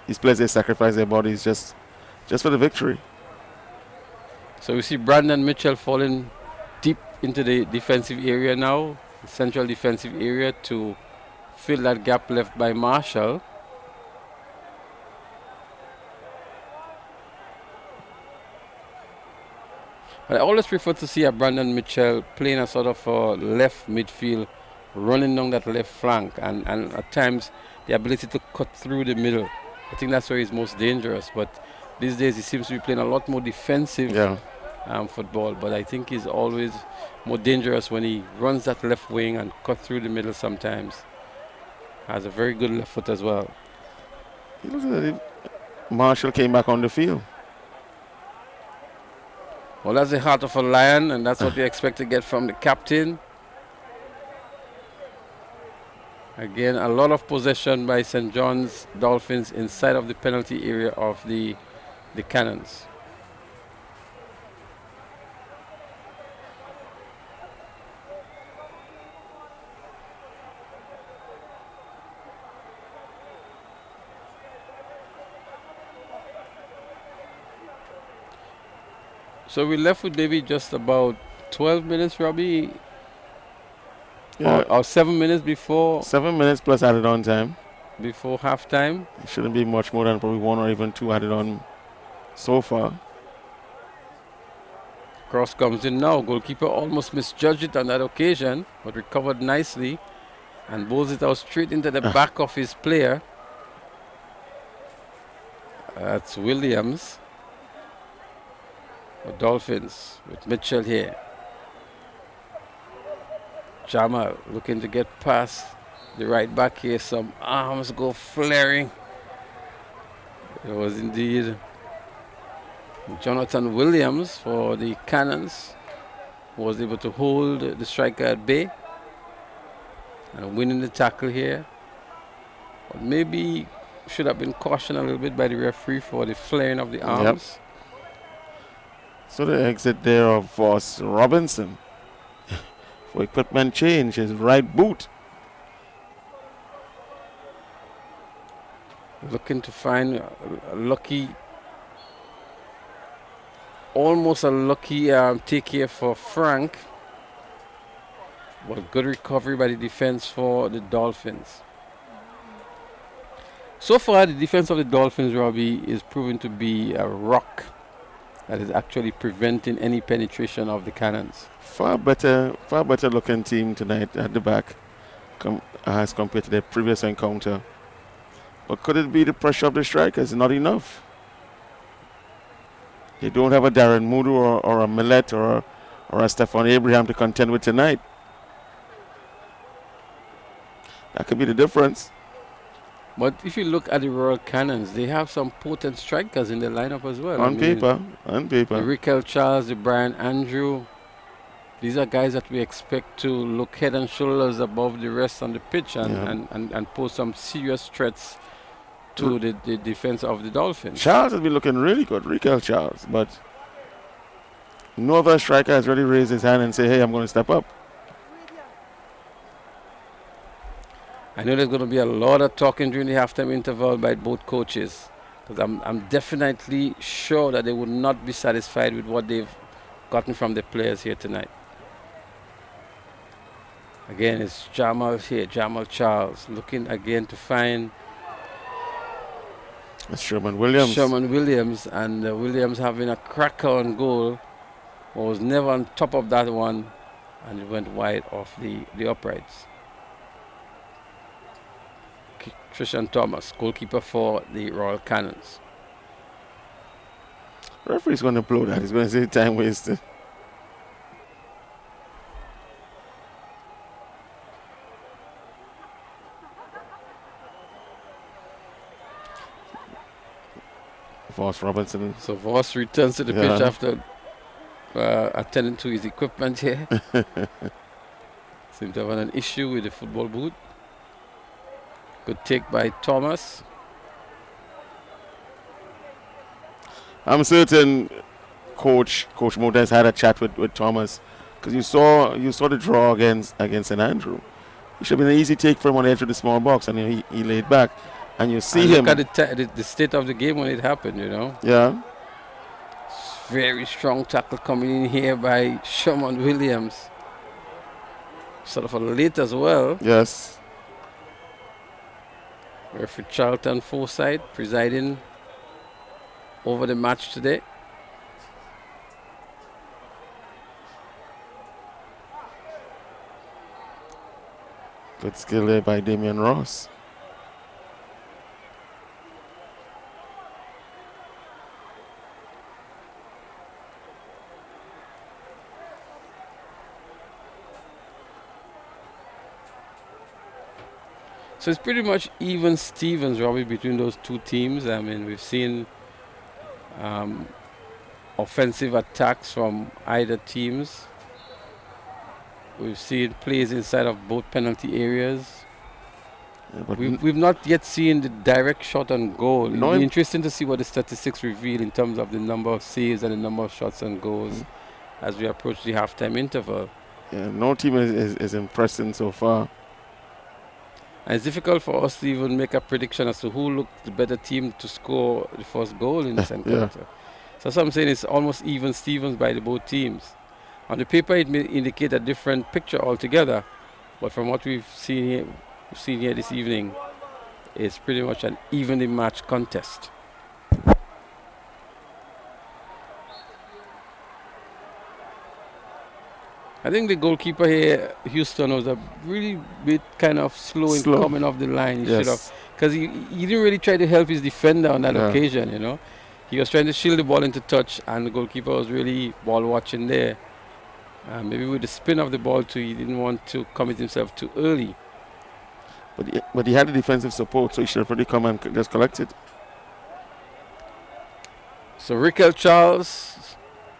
These players, they sacrifice their bodies just for the victory. So we see Brandon Mitchell falling deep into the defensive area now, central defensive area, to fill that gap left by Marshall. I always prefer to see a Brandon Mitchell playing a sort of left midfield, running down that left flank, and at times the ability to cut through the middle. I think that's where he's most dangerous. But these days he seems to be playing a lot more defensive football. But I think he's always more dangerous when he runs that left wing and cut through the middle sometimes. Has a very good left foot as well. Marshall came back on the field. Well, that's the heart of a lion, and that's what we expect to get from the captain. Again, a lot of possession by St. John's Dolphins inside of the penalty area of the Cannons. So we left with maybe just about 12 minutes, Robbie. Yeah. Or 7 minutes before. 7 minutes plus added on time. Before halftime. It shouldn't be much more than probably 1 or even 2 added on so far. Cross comes in now. Goalkeeper almost misjudged it on that occasion, but recovered nicely and bowls it out straight into the back of his player. That's Williams. The Dolphins with Mitchell here. Jamal looking to get past the right back here. Some arms go flaring. It was indeed Jonathan Williams for the Cannons, who was able to hold the striker at bay and winning the tackle here. But maybe should have been cautioned a little bit by the referee for the flaring of the arms. Yep. So the exit there of Voss Robinson for equipment change, his right boot. Looking to find a lucky, almost a lucky take here for Frank. But good recovery by the defense for the Dolphins. So far, the defense of the Dolphins, Robbie, is proven to be a rock that is actually preventing any penetration of the Cannons. Far better looking team tonight at the back as compared to their previous encounter. But could it be the pressure of the strikers? Not enough. They don't have a Darren Mudu or a Millet or a Stefan Abraham to contend with tonight. That could be the difference. But if you look at the Royal Cannons, they have some potent strikers in their lineup as well. On paper. The Rickel Charles, the Brian Andrew. These are guys that we expect to look head and shoulders above the rest on the pitch and pose some serious threats to the defense of the Dolphins. Charles has been looking really good, Rickel Charles, but no other striker has really raised his hand and say, hey, I'm going to step up. I know there's going to be a lot of talking during the halftime interval by both coaches, because I'm definitely sure that they would not be satisfied with what they've gotten from the players here tonight. Again, it's Jamal here, Jamal Charles, looking again to find Sherman Williams. And Williams having a cracker on goal, was never on top of that one, and it went wide off the uprights. Trishan Thomas, goalkeeper for the Royal Cannons. Referee's going to blow that. He's going to say time wasted. Voss Robinson. So Voss returns to the pitch after attending to his equipment here. Seems to have an issue with the football boot. Good take by Thomas. I'm certain Coach Modes had a chat with Thomas, because you saw the draw against St Andrew. It should have been an easy take for him on the edge of the small box, and he laid back. And you see him. Look at the state of the game when it happened, you know. Yeah. Very strong tackle coming in here by Sherman Williams. Sort of a late as well. Yes. Referee Charlton Forsyth presiding over the match today. Good skill there by Damian Ross. So it's pretty much even Stevens, Robbie, between those two teams. I mean, we've seen offensive attacks from either teams. We've seen plays inside of both penalty areas. Yeah, but we've not yet seen the direct shot on goal. It'll be interesting to see what the statistics reveal in terms of the number of saves and the number of shots on goals as we approach the halftime interval. Yeah, no team is impressing so far. And it's difficult for us to even make a prediction as to who looked the better team to score the first goal in this encounter. So that's what I'm saying, it's almost even Stevens by the both teams. On the paper, it may indicate a different picture altogether, but from what we've seen here this evening, it's pretty much an evenly matched contest. I think the goalkeeper here, Houston, was a really bit kind of slow in coming off the line. Because he didn't really try to help his defender on that occasion, you know. He was trying to shield the ball into touch, and the goalkeeper was really ball watching there. Maybe with the spin of the ball too, he didn't want to commit himself too early. But he had the defensive support, so he should have probably come and just collect it. So Rickel Charles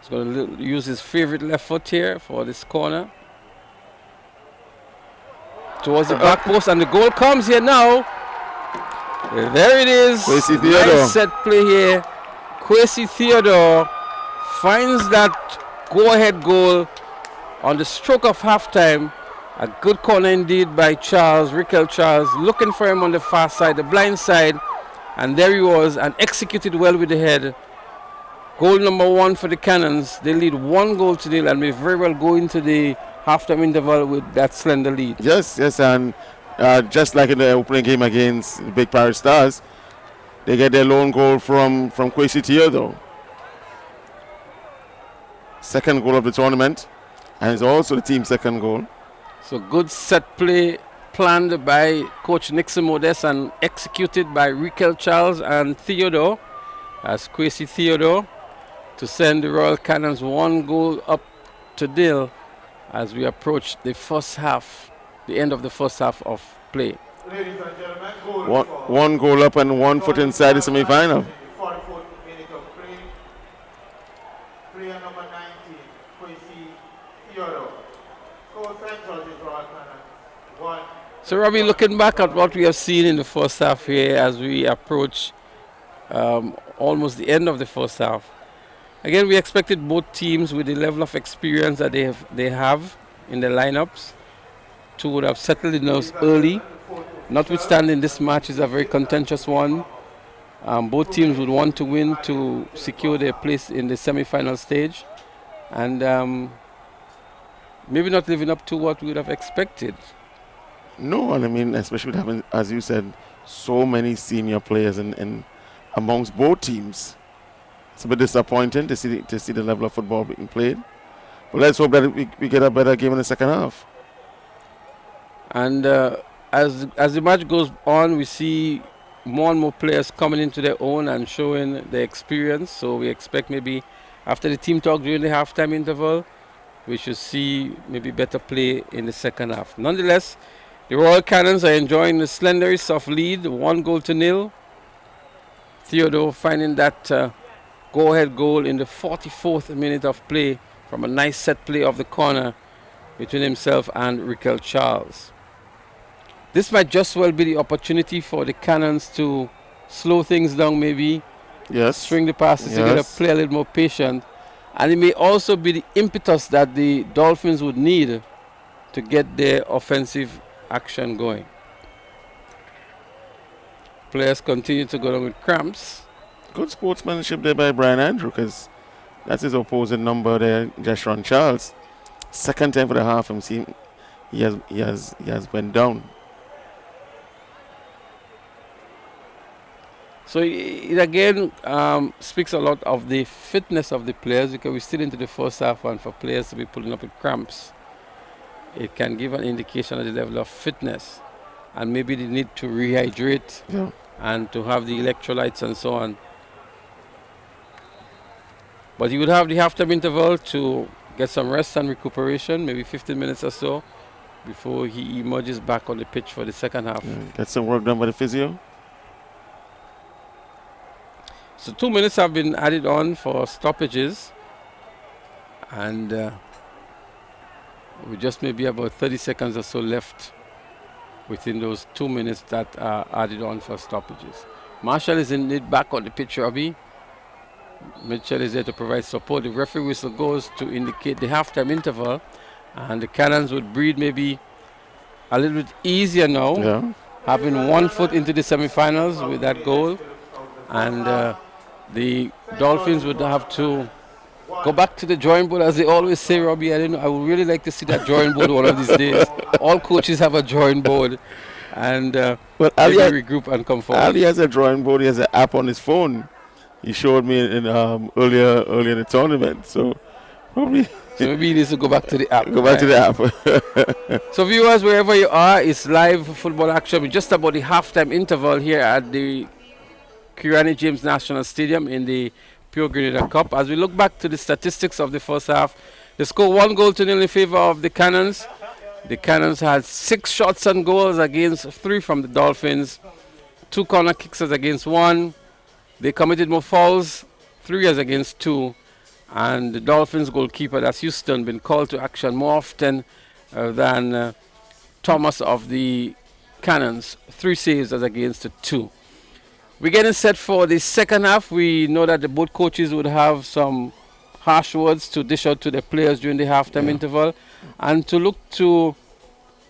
is going to use his favorite left foot here for this corner. Towards the back post, and the goal comes here now. There it is. Nice set play here. Kwesi Theodore finds that go-ahead goal on the stroke of halftime. A good corner indeed by Charles, Rickel Charles, looking for him on the far side, the blind side. And there he was, and executed well with the head. Goal number 1 for the Cannons. They lead 1-0 and may very well go into the halftime interval with that slender lead. Yes, and just like in the opening game against the Big Paris Stars, they get their lone goal from Kwesi Theodore. Second goal of the tournament, and it's also the team's second goal. So good set play planned by Coach Nixon Modest and executed by Rickel Charles and Theodore, as Kwesi Theodore, to send the Royal Cannons 1 goal up to nil as we approach the first half, the end of the first half of play. Ladies and gentlemen, one goal up and 1 foot inside the semi-final. 44th minute of play. Player number 19, Kwesi Theodore. Score St. George's Royal Cannons 1. So Robbie, looking back at what we have seen in the first half here as we approach almost the end of the first half. Again, we expected both teams with the level of experience that they have in their lineups to would have settled in those early. Notwithstanding, this match is a very contentious one. Both teams would want to win to secure their place in the semi-final stage. And maybe not living up to what we would have expected. No, and I mean, especially with having, as you said, so many senior players in amongst both teams. It's a bit disappointing to see the level of football being played. But let's hope that we get a better game in the second half. And as the match goes on, we see more and more players coming into their own and showing their experience. So we expect maybe after the team talk during the halftime interval, we should see maybe better play in the second half. Nonetheless, the Royal Cannons are enjoying the slender soft lead, 1-0. Theodore finding that go-ahead goal in the 44th minute of play from a nice set play of the corner between himself and Raquel Charles. This might just well be the opportunity for the Cannons to slow things down, maybe string the passes together, play a little more patient. And it may also be the impetus that the Dolphins would need to get their offensive action going. Players continue to go down with cramps. Good sportsmanship there by Brian Andrew, because that's his opposing number there, Jeshron Charles. Second time for the half, he has went down. So it again speaks a lot of the fitness of the players, because we're still into the first half, and for players to be pulling up with cramps, it can give an indication of the level of fitness, and maybe the need to rehydrate and to have the electrolytes and so on. But you would have the halftime interval to get some rest and recuperation, maybe 15 minutes or so, before he emerges back on the pitch for the second half. Get some work done by the physio. So 2 minutes have been added on for stoppages, and we just maybe about 30 seconds or so left within those 2 minutes that are added on for stoppages. Marshall is indeed back on the pitch, Robbie. Mitchell is there to provide support. The referee whistle goes to indicate the halftime interval, and the Cannons would breathe maybe a little bit easier now, having 1 foot into the semi-finals with that goal, and the Dolphins would have to go back to the drawing board, as they always say, Robbie. I would really like to see that drawing board one of these days. All coaches have a drawing board, and maybe regroup and come forward. Ali has a drawing board. He has an app on his phone. He showed me in earlier in the tournament. So probably. So maybe he needs to go back to the app. Go back to the app. So viewers, wherever you are, it's live football action. We're just about the halftime interval here at the Kirani James National Stadium in the Pure Grenada Cup. As we look back to the statistics of the first half, they score 1-0 in favor of the Cannons. The Cannons had 6 shots on goals against 3 from the Dolphins, 2 corner kicks against 1. They committed more fouls, 3 as against 2. And the Dolphins goalkeeper, that's Houston, been called to action more often than Thomas of the Cannons, 3 saves as against 2. We're getting set for the second half. We know that the both coaches would have some harsh words to dish out to the players during the halftime interval, and to look to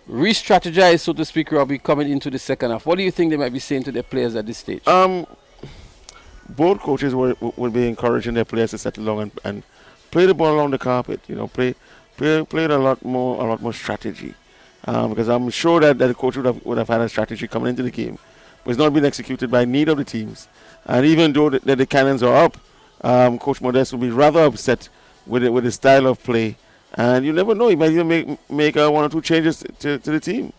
re-strategize, so to speak, Robbie, coming into the second half. What do you think they might be saying to their players at this stage? Both coaches would be encouraging their players to settle down and play the ball around the carpet. Play a lot more strategy, because I'm sure that the coach would have had a strategy coming into the game, but it's not been executed by neither of the teams. And even though the Cannons are up, Coach Modeste will be rather upset with the style of play, and you never know, he might even make 1 or 2 changes to the team.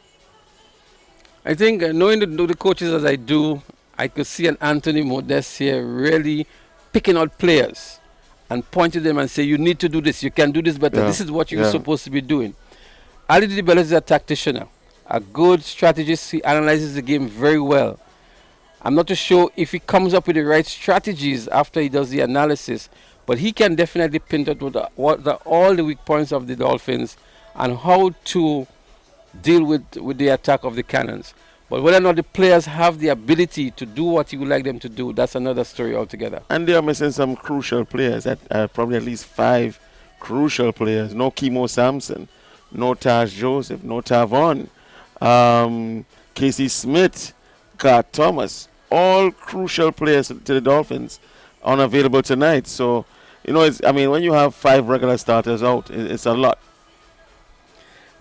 I think knowing the coaches as I do, I could see an Anthony Modeste here really picking out players and pointing them and say, you need to do this, you can do this better, this is what you're supposed to be doing. Ali Dibello is a tactician, a good strategist. He analyzes the game very well. I'm not too sure if he comes up with the right strategies after he does the analysis, but he can definitely pinpoint all the weak points of the Dolphins and how to deal with the attack of the Cannons. But whether or not the players have the ability to do what you would like them to do, that's another story altogether. And they are missing some crucial players, probably at least 5 crucial players. No Kimo Sampson, no Taj Joseph, no Tavon, Casey Smith, Garth Thomas, all crucial players to the Dolphins unavailable tonight. So, when you have 5 regular starters out, it's a lot.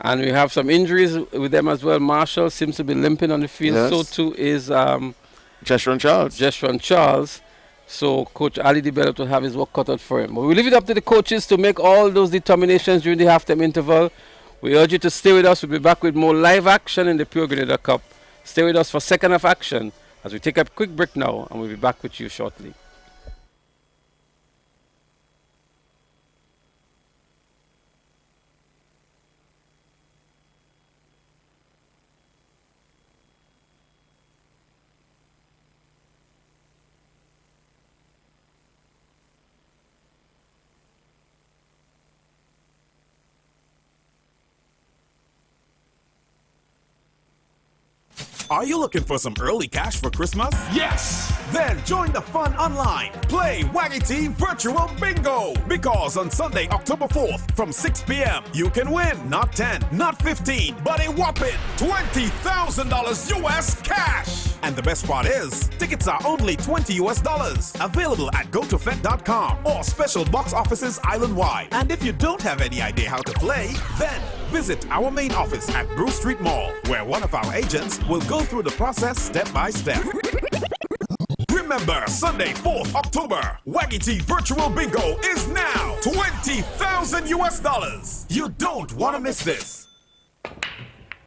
And we have some injuries with them as well. Marshall seems to be limping on the field. Yes. So too is Jeshron Charles. So Coach Ali Dibello will have his work cut out for him. But we leave it up to the coaches to make all those determinations during the halftime interval. We urge you to stay with us. We'll be back with more live action in the Pure Grenada Cup. Stay with us for second half action as we take a quick break now, and we'll be back with you shortly. Are you looking for some early cash for Christmas? Yes! Then join the fun online. Play waggy-t Virtual Bingo! Because on Sunday, October 4th, from 6 p.m., you can win not 10, not 15, but a whopping $20,000 US cash! And the best part is, tickets are only $20 US. Available at gotofet.com or special box offices island-wide. And if you don't have any idea how to play, then visit our main office at Bruce Street Mall, where one of our agents will go through the process step by step. Remember, Sunday, 4th October, waggy-t Virtual Bingo is now $20,000 US. You don't want to miss this.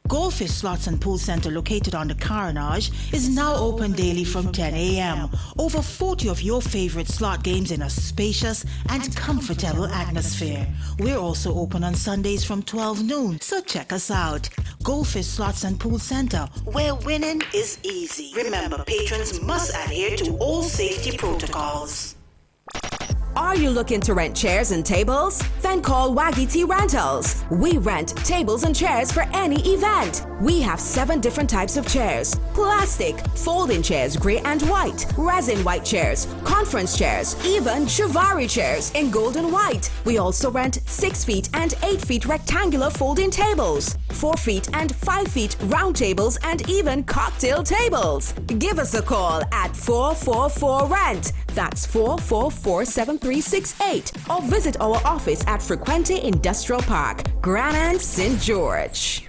Goldfish Slots and Pool Center, located on the Carnage, is now open daily from 10 a.m. Over 40 of your favorite slot games in a spacious and comfortable atmosphere. We're also open on Sundays from 12 noon, so check us out. Goldfish Slots and Pool Center, where winning is easy. Remember, patrons must adhere to all safety protocols. Are you looking to rent chairs and tables? Then call waggy-t Rentals. We rent tables and chairs for any event. We have 7 different types of chairs: plastic, folding chairs, gray and white, resin white chairs, conference chairs, even Shivari chairs in gold and white. We also rent 6 feet and 8 feet rectangular folding tables, 4 feet and 5 feet round tables, and even cocktail tables. Give us a call at 444-RENT. That's 444-7368. Or visit our office at Frequente Industrial Park, Grenada, St. George.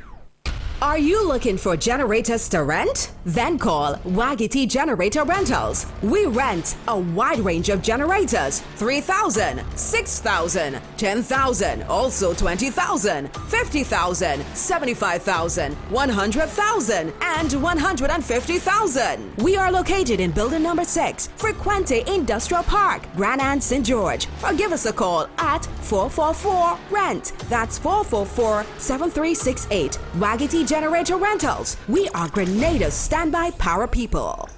Are you looking for generators to rent? Then call waggy-t Generator Rentals. We rent a wide range of generators: 3,000, 6,000, 10,000, also 20,000, 50,000, 75,000, 100,000, and 150,000. We are located in building number 6, Frequente Industrial Park, Grenada, St. George. Or give us a call at 444-RENT. That's 444-7368. waggy-t Generator Rentals. We are Grenada's standby power people.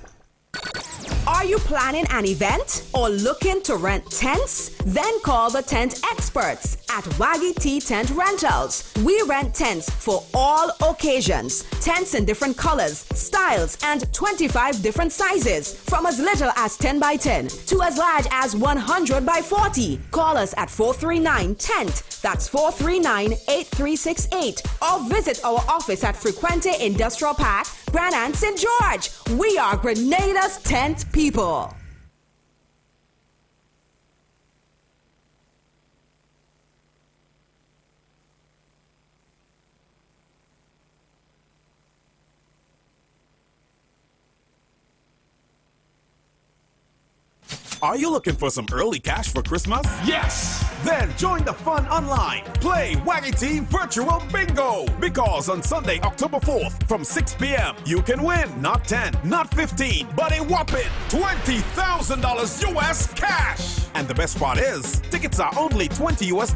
Are you planning an event or looking to rent tents? Then call the tent experts at waggy-t Tent Rentals. We rent tents for all occasions. Tents in different colors, styles, and 25 different sizes, from as little as 10 by 10 to as large as 100 by 40. Call us at 439-TENT. That's 439-8368. Or visit our office at Frequente Industrial Park, Grenada, St. George. We are Grenada's tent people. Are you looking for some early cash for Christmas? Yes! Then join the fun online. Play waggy-t Virtual Bingo! Because on Sunday, October 4th, from 6 p.m., you can win not 10, not 15, but a whopping $20,000 US cash! And the best part is, tickets are only $20 US.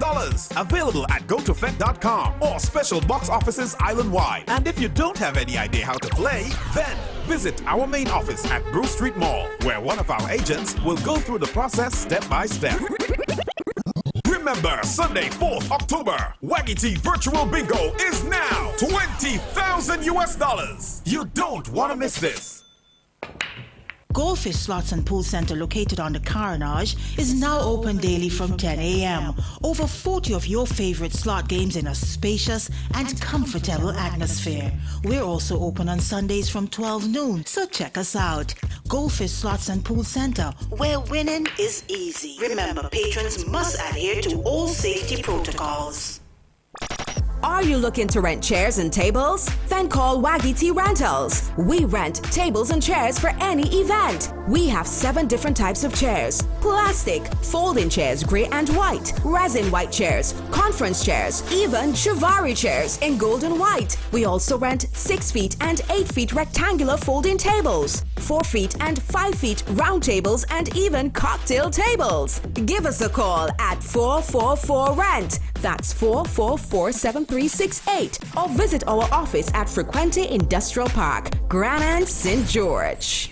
Available at gotofet.com or special box offices island-wide. And if you don't have any idea how to play, then visit our main office at Bruce Street Mall, where one of our agents will go through the process step by step. Remember, Sunday, 4th October, waggy-t Virtual Bingo is now $20,000 US. You don't want to miss this. Goldfish Slots and Pool Center, located on the Carnage, is now open daily from 10 a.m. Over 40 of your favorite slot games in a spacious and comfortable atmosphere. We're also open on Sundays from 12 noon, so check us out. Goldfish Slots and Pool Center, where winning is easy. Remember, patrons must adhere to all safety protocols. Are you looking to rent chairs and tables? Then call waggy-t Rentals. We rent tables and chairs for any event. We have 7 different types of chairs: plastic, folding chairs, grey and white, resin white chairs, conference chairs, even Shivari chairs in gold and white. We also rent 6 feet and 8 feet rectangular folding tables, 4 feet and 5 feet round tables, and even cocktail tables. Give us a call at 444-RENT. That's 444-7368. Or visit our office at Frequente Industrial Park, Grenada, St. George.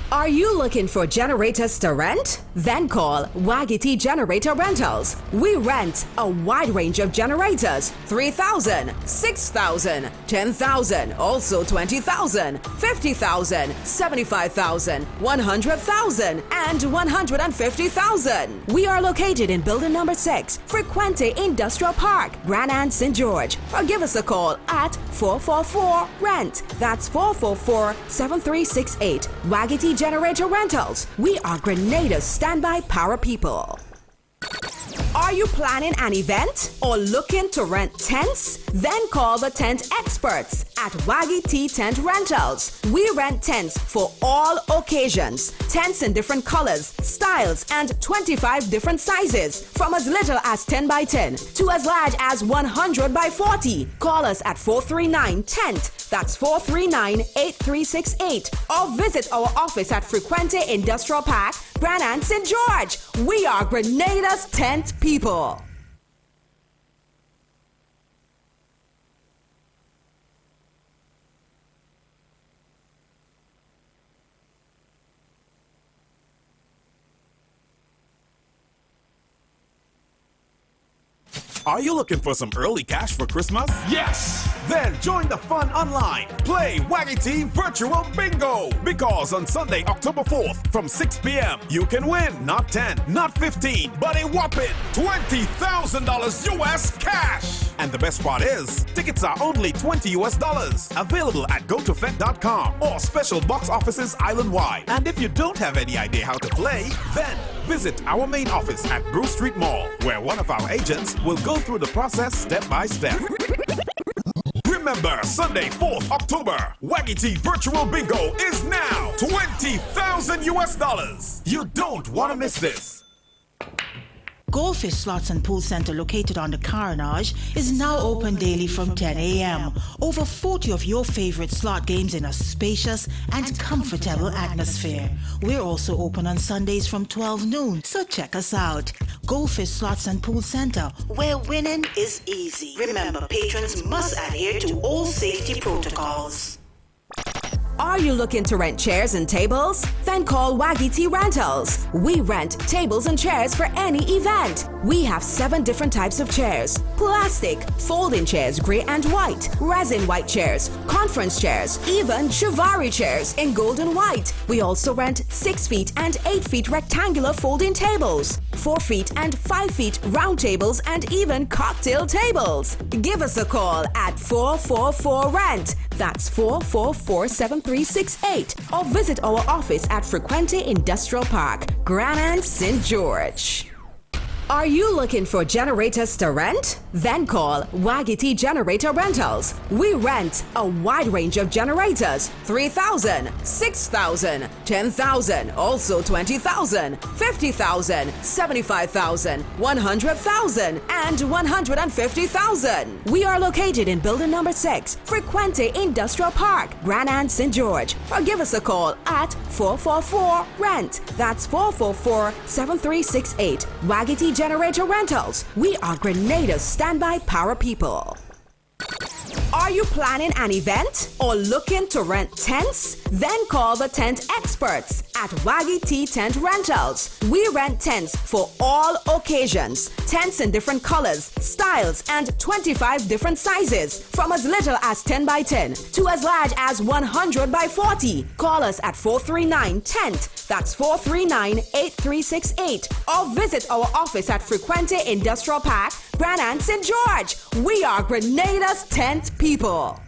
Are you looking for generators to rent? Then call waggy-t Generator Rentals. We rent a wide range of generators: 3,000, 6,000, 10,000, also 20,000, 50,000, 75,000, 100,000, and 150,000. We are located in building number 6, Frequente Industrial Park, Grenada, St. George. Or give us a call at 444-RENT. That's 444-7368. Waggy-t Generator Rentals. We are Grenada's standby power people. Are you planning an event or looking to rent tents? Then call the tent experts at waggy-t Tent Rentals. We rent tents for all occasions. Tents in different colors, styles, and 25 different sizes, from as little as 10 by 10 to as large as 100 by 40. Call us at 439-TENT. That's 439-8368. Or visit our office at Frequente Industrial Park, Grenada, St. George. We are Grenada's tent people. Are you looking for some early cash for Christmas? Yes! Then join the fun online. Play waggy-t Virtual Bingo! Because on Sunday, October 4th, from 6 p.m., you can win not 10, not 15, but a whopping $20,000 US cash! And the best part is, tickets are only $20 US. Available at gotofet.com or special box offices island-wide. And if you don't have any idea how to play, then visit our main office at Bruce Street Mall, where one of our agents will go through the process step by step. Remember, Sunday, 4th October, waggy-t Virtual Bingo is now $20,000 US. You don't want to miss this. Goldfish Slots and Pool Center, located on the Carnage, is now open daily from 10 a.m. Over 40 of your favorite slot games in a spacious and comfortable atmosphere. We're also open on Sundays from 12 noon, so check us out. Goldfish Slots and Pool Center, where winning is easy. Remember, patrons must adhere to all safety protocols. Are you looking to rent chairs and tables? Then call waggy-t Rentals. We rent tables and chairs for any event. We have 7 different types of chairs: plastic, folding chairs, grey and white, resin white chairs, conference chairs, even Shivari chairs in gold and white. We also rent 6 feet and 8 feet rectangular folding tables, 4 feet and 5 feet round tables, and even cocktail tables. Give us a call at 444-RENT. That's 444-7368. Or visit our office at Frequente Industrial Park, Grenada, St. George. Are you looking for generators to rent? Then call waggy-t Generator Rentals. We rent a wide range of generators: 3,000, 6,000, 10,000, also 20,000, 50,000, 75,000, 100,000, and 150,000. We are located in building number 6, Frequente Industrial Park, Grenada, St. George. Or give us a call at 444-RENT. That's 444-7368. Waggy-t Generator Rentals. We are Grenada's standby power people. Are you planning an event or looking to rent tents? Then call the tent experts at waggy-t Tent Rentals. We rent tents for all occasions. Tents in different colors, styles, and 25 different sizes, from as little as 10 by 10 to as large as 100 by 40. Call us at 439-TENT. That's 439-8368. Or visit our office at Frequente Industrial Park, Grenada, St. George. We are Grenada's tent people.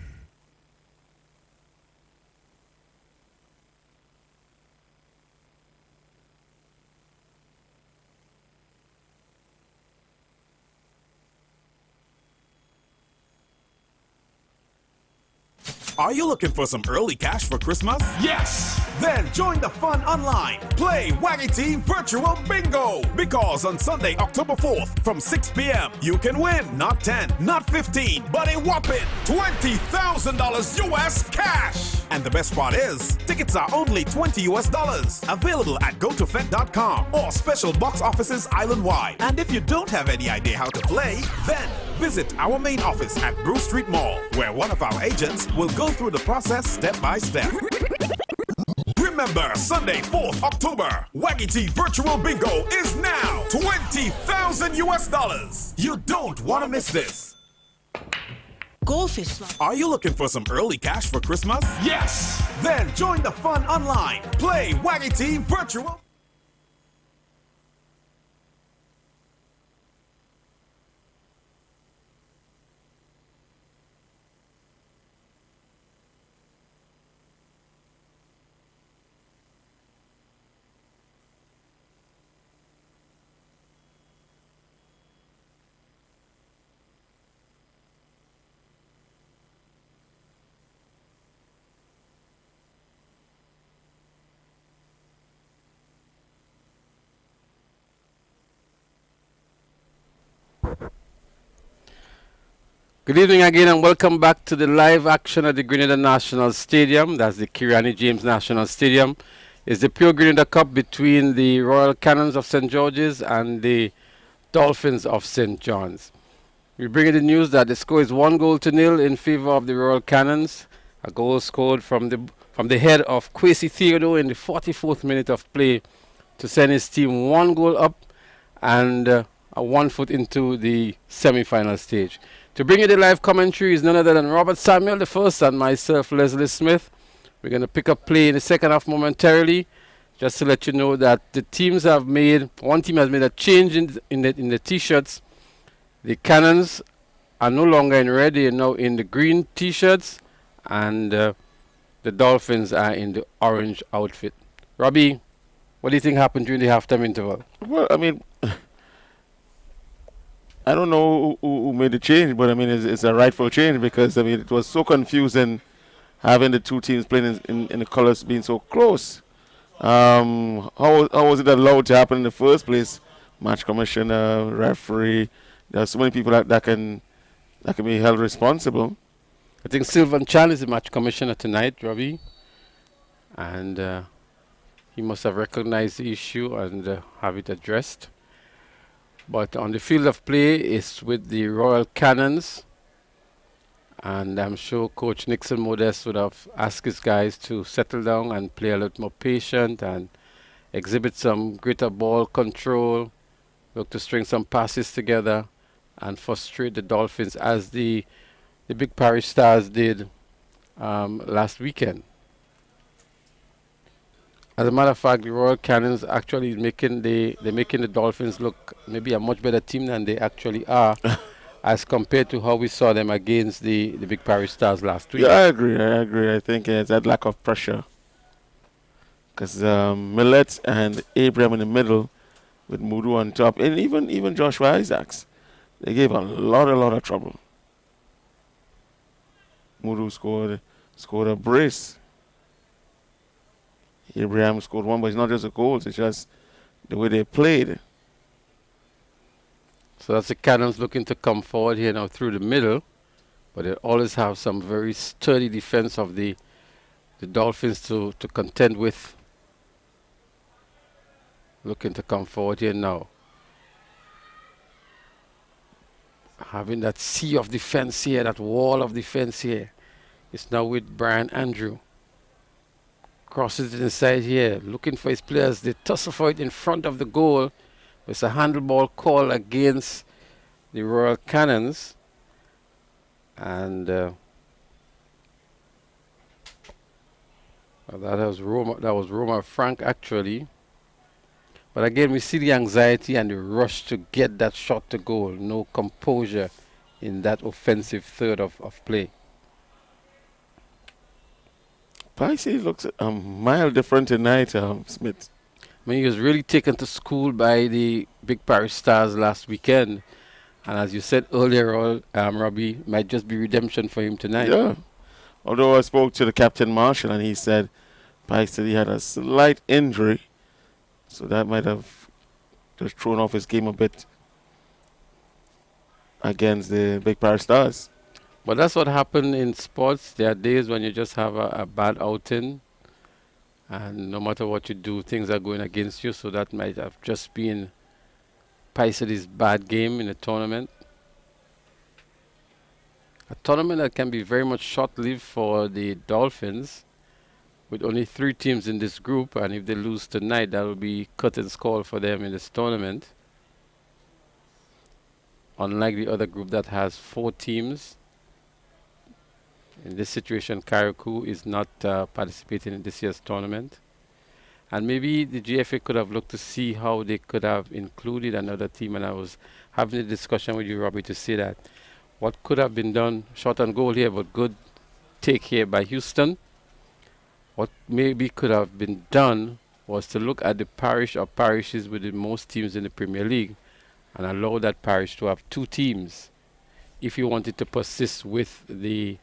Are you looking for some early cash for Christmas? Yes! Then join the fun online. Play waggy-t Virtual Bingo. Because on Sunday, October 4th, from 6 p.m., you can win not 10, not 15, but a whopping $20,000 US cash. And the best part is, tickets are only $20 US. Available at gotofed.com or special box offices island-wide. And if you don't have any idea how to play, then visit our main office at Bruce Street Mall, where one of our agents will go through the process step by step. Remember, Sunday, 4th October, waggy-t Virtual Bingo is now $20,000 US. You don't want to miss this. Golf is slot. Are you looking for some early cash for Christmas? Yes! Then join the fun online. Play waggy-t Virtual. Good evening again and welcome back to the live action at the Grenada National Stadium. That's the Kirani James National Stadium. It's the Pure Grenada Cup between the Royal Cannons of St. George's and the Dolphins of St. John's. We bring you the news that the score is 1-0 in favor of the Royal Cannons. A goal scored from the head of Kwesi Theodore in the 44th minute of play to send his team 1 goal up and a 1 foot into the semi-final stage. To bring you the live commentary is none other than Robert Samuel the first and myself, Leslie Smith. We're going to pick up play in the second half momentarily. Just to let you know that the teams have made, one team has made a change in the t-shirts. The Cannons are no longer in red, they are now in the green t-shirts, and the Dolphins are in the orange outfit. Robbie, what do you think happened during the halftime interval? Well, I mean, I don't know who made the change, but I mean, it's a rightful change because, I mean, it was so confusing having the two teams playing in the colors being so close. How was it allowed to happen in the first place? Match commissioner, referee, there are so many people that can be held responsible. I think Sylvan Chan is the match commissioner tonight, Robbie. And he must have recognized the issue and have it addressed. But on the field of play, it's with the Royal Cannons. And I'm sure Coach Nixon Modest would have asked his guys to settle down and play a little more patient and exhibit some greater ball control, look to string some passes together and frustrate the Dolphins as the big Parish Stars did last weekend. As a matter of fact, the Royal Cannons actually making the Dolphins look maybe a much better team than they actually are, as compared to how we saw them against the big Parish Stars last week. Yeah, I agree. I think it's that lack of pressure. Because Millet and Abraham in the middle, with Mudu on top, and even Joshua Isaacs, they gave a lot of trouble. Mudu scored a brace. Abraham scored one, but it's not just the goals, it's just the way they played. So that's the Cannons looking to come forward here now through the middle, but they always have some very sturdy defense of the Dolphins to contend with. Looking to come forward here now. Having that sea of defense here, that wall of defense here. It's now with Brian Andrew. Crosses it inside here, looking for his players. They tussle for it in front of the goal. It's a handball call against the Royal Cannons. And that was Roma Frank actually. But again, we see the anxiety and the rush to get that shot to goal. No composure in that offensive third of play. Pisces looks a mile different tonight, Smith. I mean, he was really taken to school by the big Parish Stars last weekend. And as you said earlier, Robbie, might just be redemption for him tonight. Yeah. Although I spoke to the captain Marshall and he said Pike said he had a slight injury, so that might have just thrown off his game a bit against the Big Paris Stars. But that's what happened in sports. There are days when you just have a bad outing, and no matter what you do, things are going against you. So that might have just been Paisley's bad game in a tournament. A tournament that can be very much short-lived for the Dolphins, with only 3 teams in this group, and if they lose tonight, that will be curtains call for them in this tournament. Unlike the other group that has 4 teams, in this situation, Karakou is not participating in this year's tournament. And maybe the GFA could have looked to see how they could have included another team, and I was having a discussion with you, Robbie, to say that what could have been done, short on goal here, but good take here by Houston. What maybe could have been done was to look at the parish or parishes with the most teams in the Premier League and allow that parish to have 2 teams if you wanted to persist with the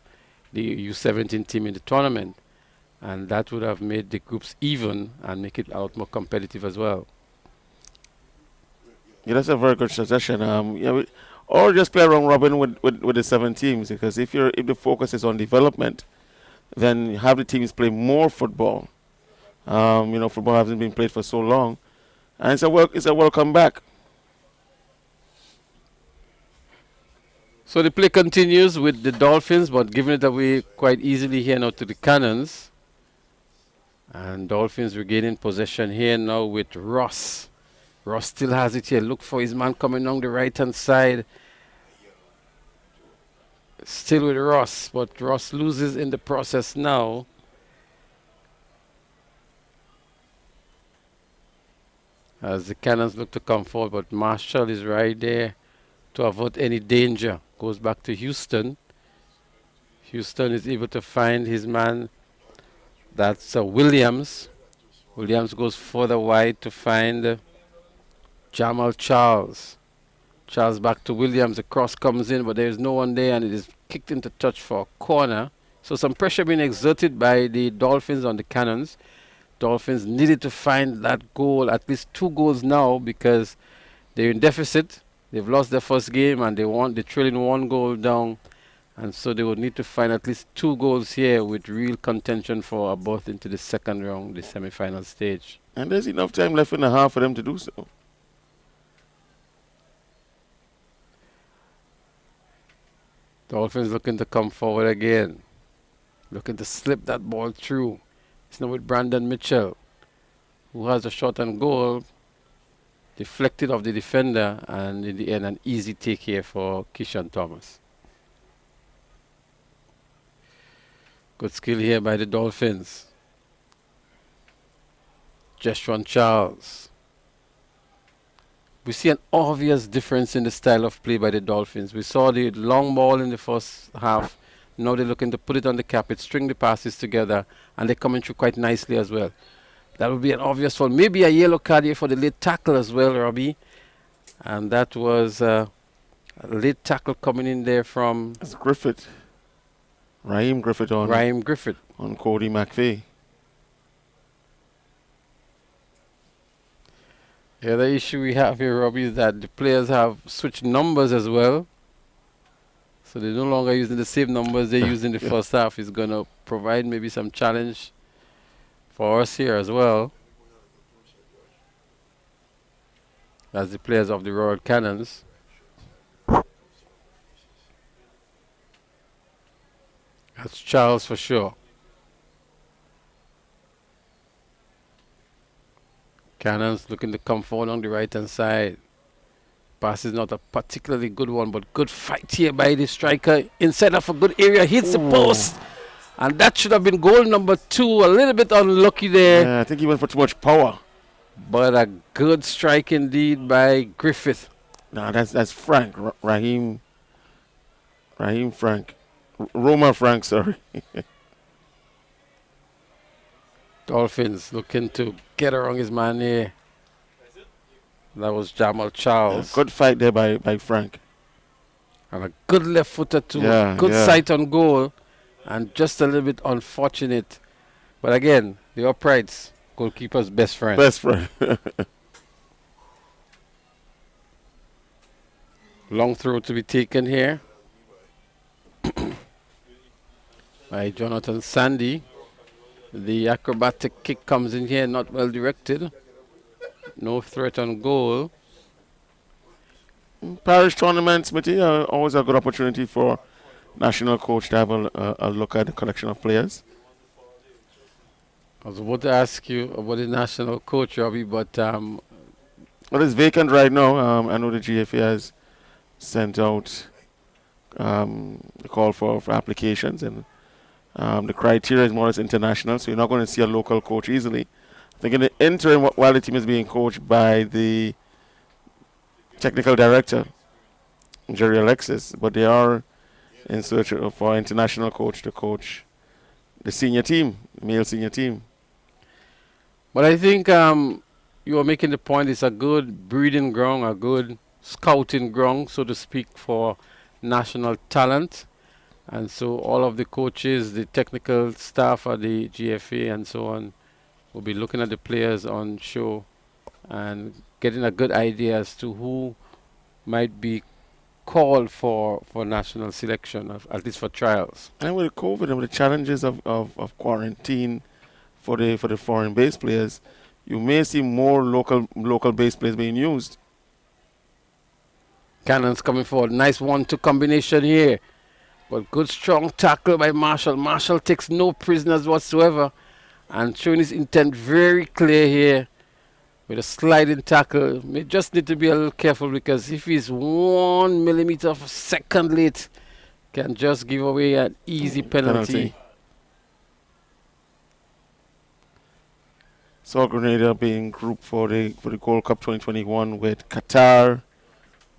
U17 team in the tournament. And that would have made the groups even and make it a lot more competitive as well. Yeah, that's a very good suggestion. Or just play around robin with the 7 teams, because if the focus is on development, then have the teams play more football. Football hasn't been played for so long, and it's a welcome back. So the play continues with the Dolphins, but giving it away quite easily here now to the Cannons. And Dolphins regaining possession here now with Ross. Ross still has it here. Look for his man coming along the right-hand side. Still with Ross, but Ross loses in the process now. As the Cannons look to come forward, but Marshall is right there to avert any danger. Goes back to Houston. Houston is able to find his man. That's Williams. Williams goes further wide to find Jamal Charles. Charles back to Williams. The cross comes in, but there is no one there, and it is kicked into touch for a corner. So some pressure being exerted by the Dolphins on the Cannons. Dolphins needed to find that goal, at least 2 goals now, because they're in deficit. They've lost their first game, and they're trailing 1 goal down. And so they would need to find at least 2 goals here with real contention for a berth into the second round, the semi-final stage. And there's enough time left in the half for them to do so. Dolphins looking to come forward again. Looking to slip that ball through. It's now with Brandon Mitchell, who has a shot on goal. Deflected off the defender, and in the end, an easy take here for Keyshawn Thomas. Good skill here by the Dolphins. Jeshwan Charles. We see an obvious difference in the style of play by the Dolphins. We saw the long ball in the first half. Now they're looking to put it on the carpet, string the passes together, and they're coming through quite nicely as well. That would be an obvious one. Maybe a yellow card here for the late tackle as well, Robbie. And that was a late tackle coming in there from... It's Griffith. Raheem Griffith on Cody McVeigh. The other issue we have here, Robbie, is that the players have switched numbers as well. So they're no longer using the same numbers they used in the first half. It's going to provide maybe some challenge for us here as well, as the players of the Royal Cannons. That's Charles for sure. Cannons looking to come forward on the right-hand side. Pass is not a particularly good one, but good fight here by the striker. Inside of a good area, hits the post. And that should have been goal number 2. A little bit unlucky there. Yeah, I think he went for too much power. But a good strike indeed by Griffith. No, that's Frank. Raheem Frank. Roma Frank, sorry. Dolphins looking to get around his man here. That was Jamal Charles. Yeah, good fight there by Frank. And a good left footer too. Good sight on goal. and just a little bit unfortunate. But again, the uprights, goalkeeper's best friend. Best friend. Long throw to be taken here by Jonathan Sandy. The acrobatic kick comes in here, not well directed. No threat on goal. Parish tournaments, Smithy, always a good opportunity for national coach to have a look at the collection of players. I was about to ask you about the national coach, Robbie, but well, it's vacant right now. I know the GFA has sent out the call for applications, and the criteria is more or less international, so you're not going to see a local coach easily. I think in the interim, while the team is being coached by the technical director, Jerry Alexis, but they are in search for an international coach to coach the senior team, male senior team. But I think you are making the point, it's a good breeding ground, a good scouting ground, so to speak, for national talent. And so all of the coaches, the technical staff at the GFA and so on will be looking at the players on show and getting a good idea as to who might be called for national selection, at least for trials. And with COVID and with the challenges of quarantine for the foreign-based players, you may see more local-based players being used. Cannons coming forward. Nice 1-2 combination here. But good strong tackle by Marshall. Marshall takes no prisoners whatsoever and showing his intent very clear here with a sliding tackle. May just need to be a little careful because if he's 1 millimeter of a second late, can just give away an easy penalty. So Grenada being grouped for the Gold Cup 2021 with Qatar,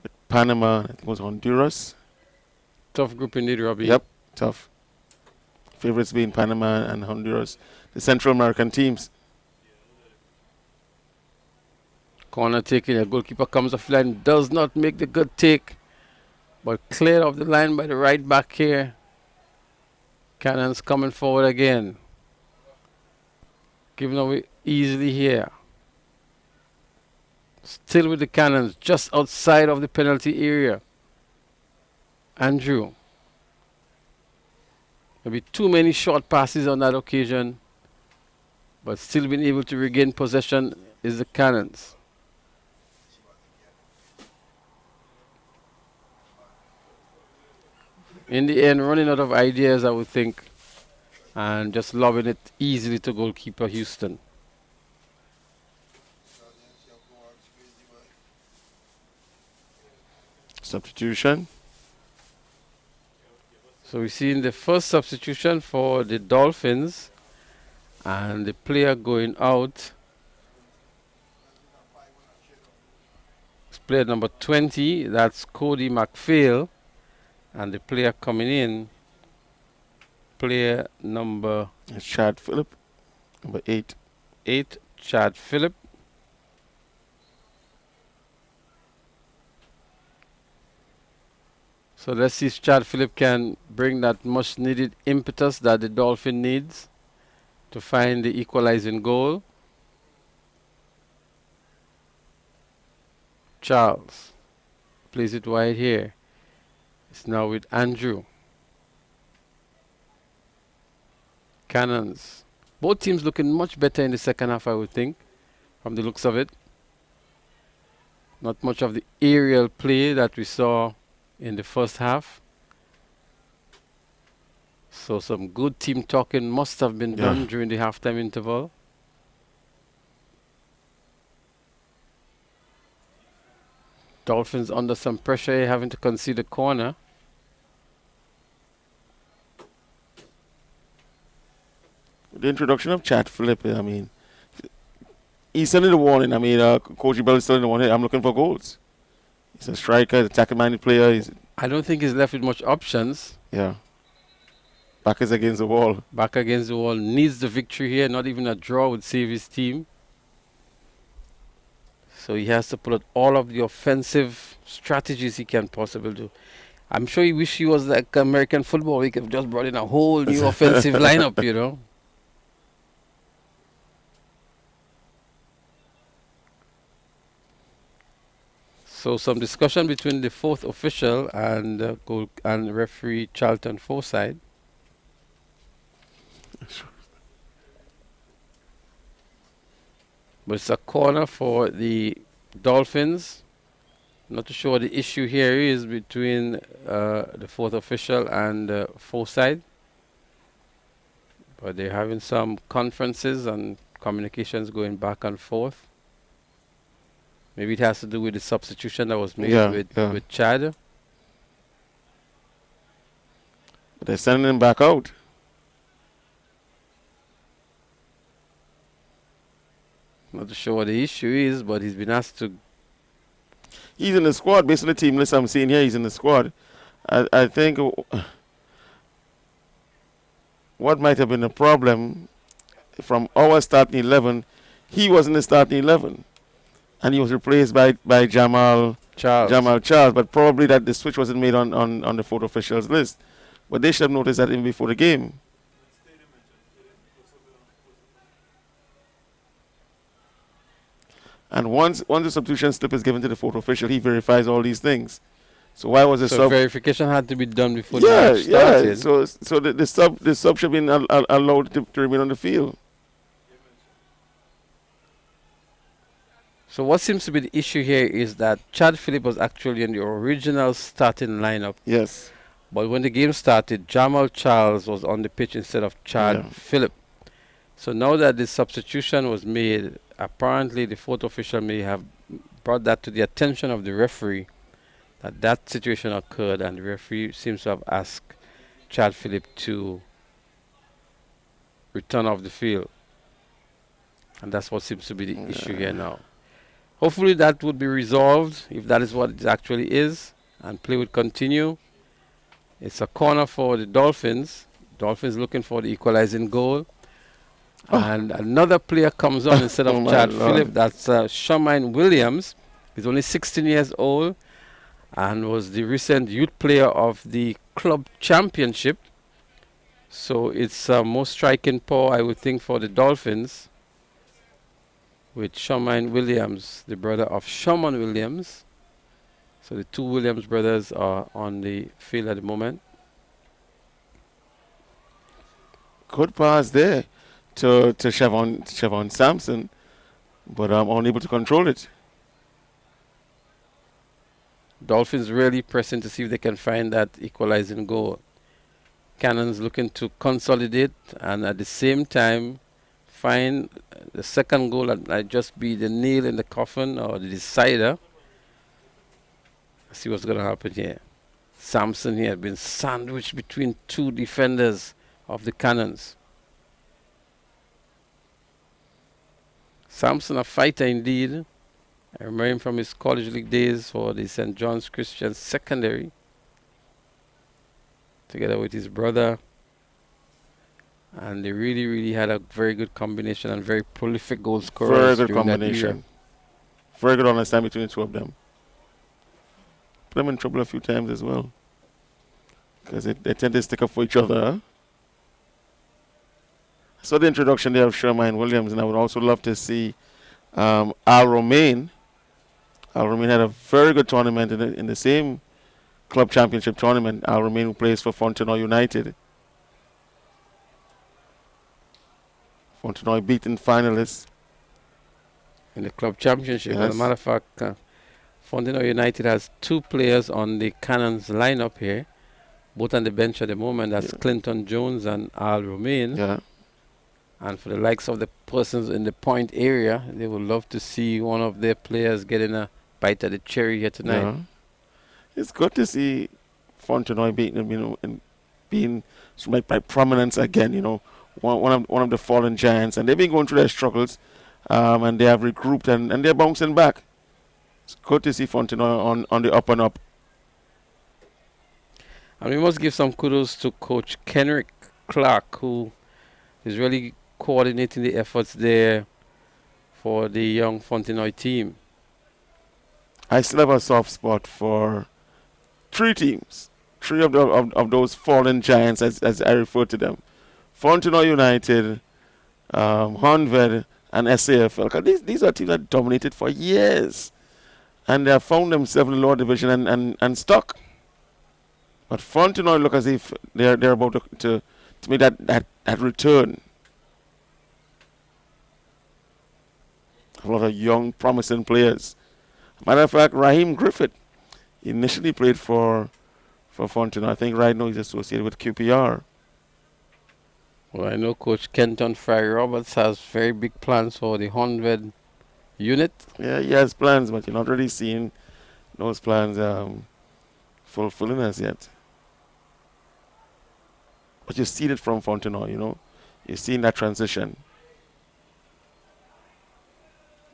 with Panama, I think it was Honduras. Tough group indeed, Robbie. Yep, tough. Favorites being Panama and Honduras, the Central American teams. Corner taking, a goalkeeper comes off line, does not make the good take, but cleared off the line by the right back here. Cannons coming forward again. Giving away easily here. Still with the Cannons, just outside of the penalty area. Andrew. Maybe too many short passes on that occasion, but still being able to regain possession is the Cannons. In the end, running out of ideas, I would think, and just lobbing it easily to goalkeeper Houston. Substitution. So we see in the first substitution for the Dolphins, and the player going out is player number 20, that's Cody McPhail, and the player coming in, player number Chad Phillip, number 8. 8, Chad Phillip. So let's see if Chad Phillip can bring that much needed impetus that the Dolphin needs to find the equalizing goal. Charles plays it wide here. It's now with Andrew. Cannons. Both teams looking much better in the second half, I would think, from the looks of it. Not much of the aerial play that we saw in the first half. So some good team talking must have been done during the halftime interval. Dolphins under some pressure, having to concede a corner. The introduction of Chad Phillip, I mean, he's sending the warning. I mean, Coach Bell is sending the warning. I'm looking for goals. He's a striker, attacking-minded player. I don't think he's left with much options. Yeah. Back is against the wall. Back against the wall. Needs the victory here. Not even a draw would save his team. So he has to pull out all of the offensive strategies he can possibly do. I'm sure he wish he was like American football. He could have just brought in a whole new offensive lineup, you know. So some discussion between the fourth official and and referee Charlton Forsyth. But it's a corner for the Dolphins. Not too sure what the issue here is between the fourth official and Forsyth. But they're having some conferences and communications going back and forth. Maybe it has to do with the substitution that was made with Chad. But they're sending him back out. Not too sure what the issue is, but he's been asked to. He's in the squad. Based on the team list I'm seeing here, he's in the squad. I think what might have been a problem from our starting 11, he was in the starting 11. And he was replaced by Jamal Charles. But probably that the switch wasn't made on the fourth officials list. But they should have noticed that even before the game. And once the substitution slip is given to the fourth official, he verifies all these things. So why was the sub verification had to be done before the match started? So the sub should have been allowed to remain on the field. So what seems to be the issue here is that Chad Phillip was actually in the original starting lineup. Yes. But when the game started, Jamal Charles was on the pitch instead of Chad Phillip. So now that the substitution was made, apparently the fourth official may have brought that to the attention of the referee, that situation occurred, and the referee seems to have asked Chad Phillip to return off the field. And that's what seems to be the issue here now. Hopefully that would be resolved, if that is what it actually is, and play would continue. It's a corner for the Dolphins. Dolphins looking for the equalizing goal. And another player comes on instead of Chad Phillip. That's Shamaine Williams. He's only 16 years old and was the recent youth player of the club championship. So it's more striking power, I would think, for the Dolphins, with Shamaine Williams, the brother of Shaman Williams. So the two Williams brothers are on the field at the moment. Good pass there to Chevon Sampson, but I'm unable to control it. Dolphins really pressing to see if they can find that equalizing goal. Cannons looking to consolidate and at the same time find the second goal that might just be the nail in the coffin or the decider. Let's see what's going to happen here. Sampson here has been sandwiched between two defenders of the Cannons. Sampson, a fighter indeed. I remember him from his college league days for the St. John's Christian Secondary, together with his brother. And they really had a very good combination and very prolific goal scorers. Very good combination. Very good understanding between the two of them. Put them in trouble a few times as well, because they tend to stick up for each other. Huh? So the introduction there of Shamaine Williams, and I would also love to see Al Romain. Al Romain had a very good tournament in the same club championship tournament. Al Romain, who plays for Fontenoy United. Fontenoy beaten finalists in the club championship. Yes. As a matter of fact, Fontenoy United has two players on the Cannons lineup here, both on the bench at the moment. That's Clinton Jones and Al Romain. Yeah. And for the likes of the persons in the point area, they would love to see one of their players getting a bite of the cherry here tonight. Yeah. It's good to see Fontenoy being by prominence again. You know, one of the fallen giants, and they've been going through their struggles, and they have regrouped and they're bouncing back. It's good to see Fontenoy on the up and up. And we must give some kudos to Coach Kenrick Clark, who is really coordinating the efforts there for the young Fontenoy team. I still have a soft spot for three teams. three of those fallen giants, as I refer to them. Fontenoy United, Honved, and SAFL. 'Cause these are teams that dominated for years. And they have found themselves in the lower division and stuck. But Fontenoy look as if they're about to make that return. A lot of young, promising players. Matter of fact, Raheem Griffith initially played for Fontenoy. I think right now he's associated with QPR. Well, I know Coach Kenton Fry Roberts has very big plans for the Honved unit. Yeah, he has plans, but you're not really seeing those plans fulfilling as yet. But you see it from Fontenoy, you know. You're seeing that transition.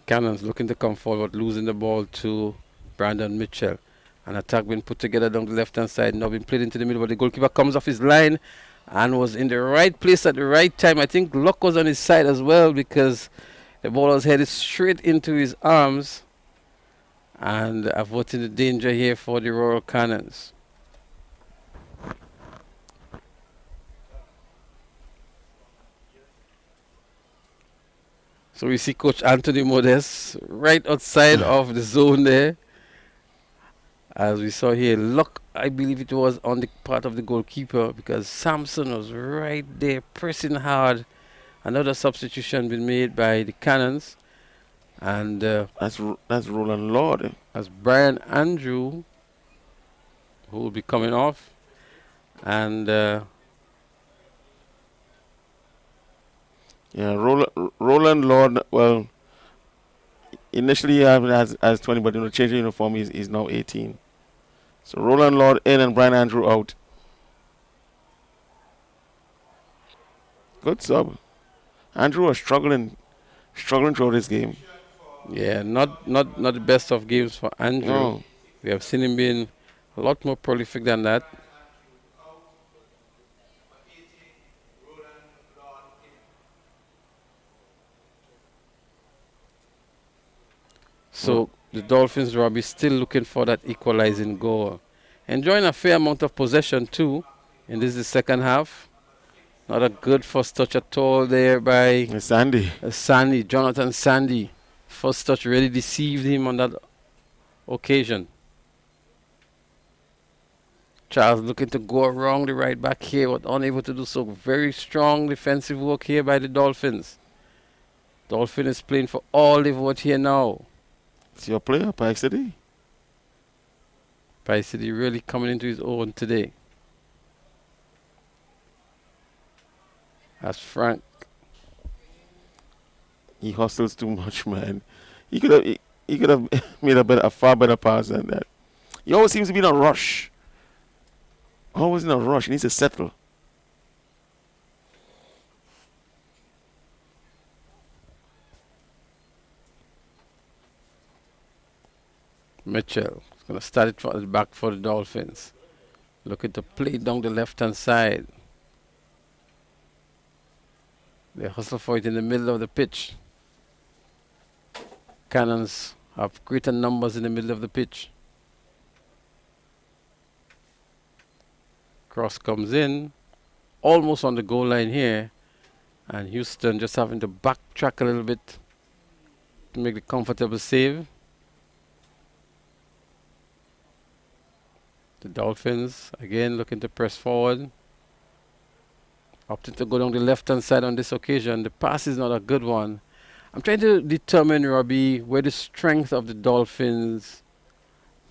Cannons looking to come forward, losing the ball to Brandon Mitchell. An attack being put together down the left-hand side, now being played into the middle, but the goalkeeper comes off his line and was in the right place at the right time. I think luck was on his side as well, because the ball was headed straight into his arms and averting the danger here for the Royal Cannons. So we see Coach Anthony Modest right outside of the zone there. As we saw here, luck, I believe it was on the part of the goalkeeper, because Sampson was right there pressing hard. Another substitution been made by the Cannons. And that's Roland Lord. As Brian Andrew, who will be coming off. And yeah, Roland Lord, well, initially as 20, but in the change of uniform, he's now 18. So Roland Lord in and Brian Andrew out. Good sub. Andrew was struggling throughout this game. Yeah, not the best of games for Andrew. No. We have seen him being a lot more prolific than that. So the Dolphins, Robbie, still looking for that equalizing goal. Enjoying a fair amount of possession too. And this is the second half. Not a good first touch at all there by Sandy, Jonathan Sandy. First touch really deceived him on that occasion. Charles looking to go around the right back here, but unable to do so. Very strong defensive work here by the Dolphins. Dolphin is playing for all they've got here now. It's your player, Pike City. Pike City really coming into his own today. That's Frank. He hustles too much, man. He could have made a far better pass than that. He always seems to be in a rush. Always in a rush. He needs to settle. Mitchell is going to start it from the back for the Dolphins. Looking to play down the left-hand side. They hustle for it in the middle of the pitch. Cannons have greater numbers in the middle of the pitch. Cross comes in, almost on the goal line here. And Houston just having to backtrack a little bit to make the comfortable save. The Dolphins, again, looking to press forward. Opting to go down the left-hand side on this occasion. The pass is not a good one. I'm trying to determine, Robbie, where the strength of the Dolphins,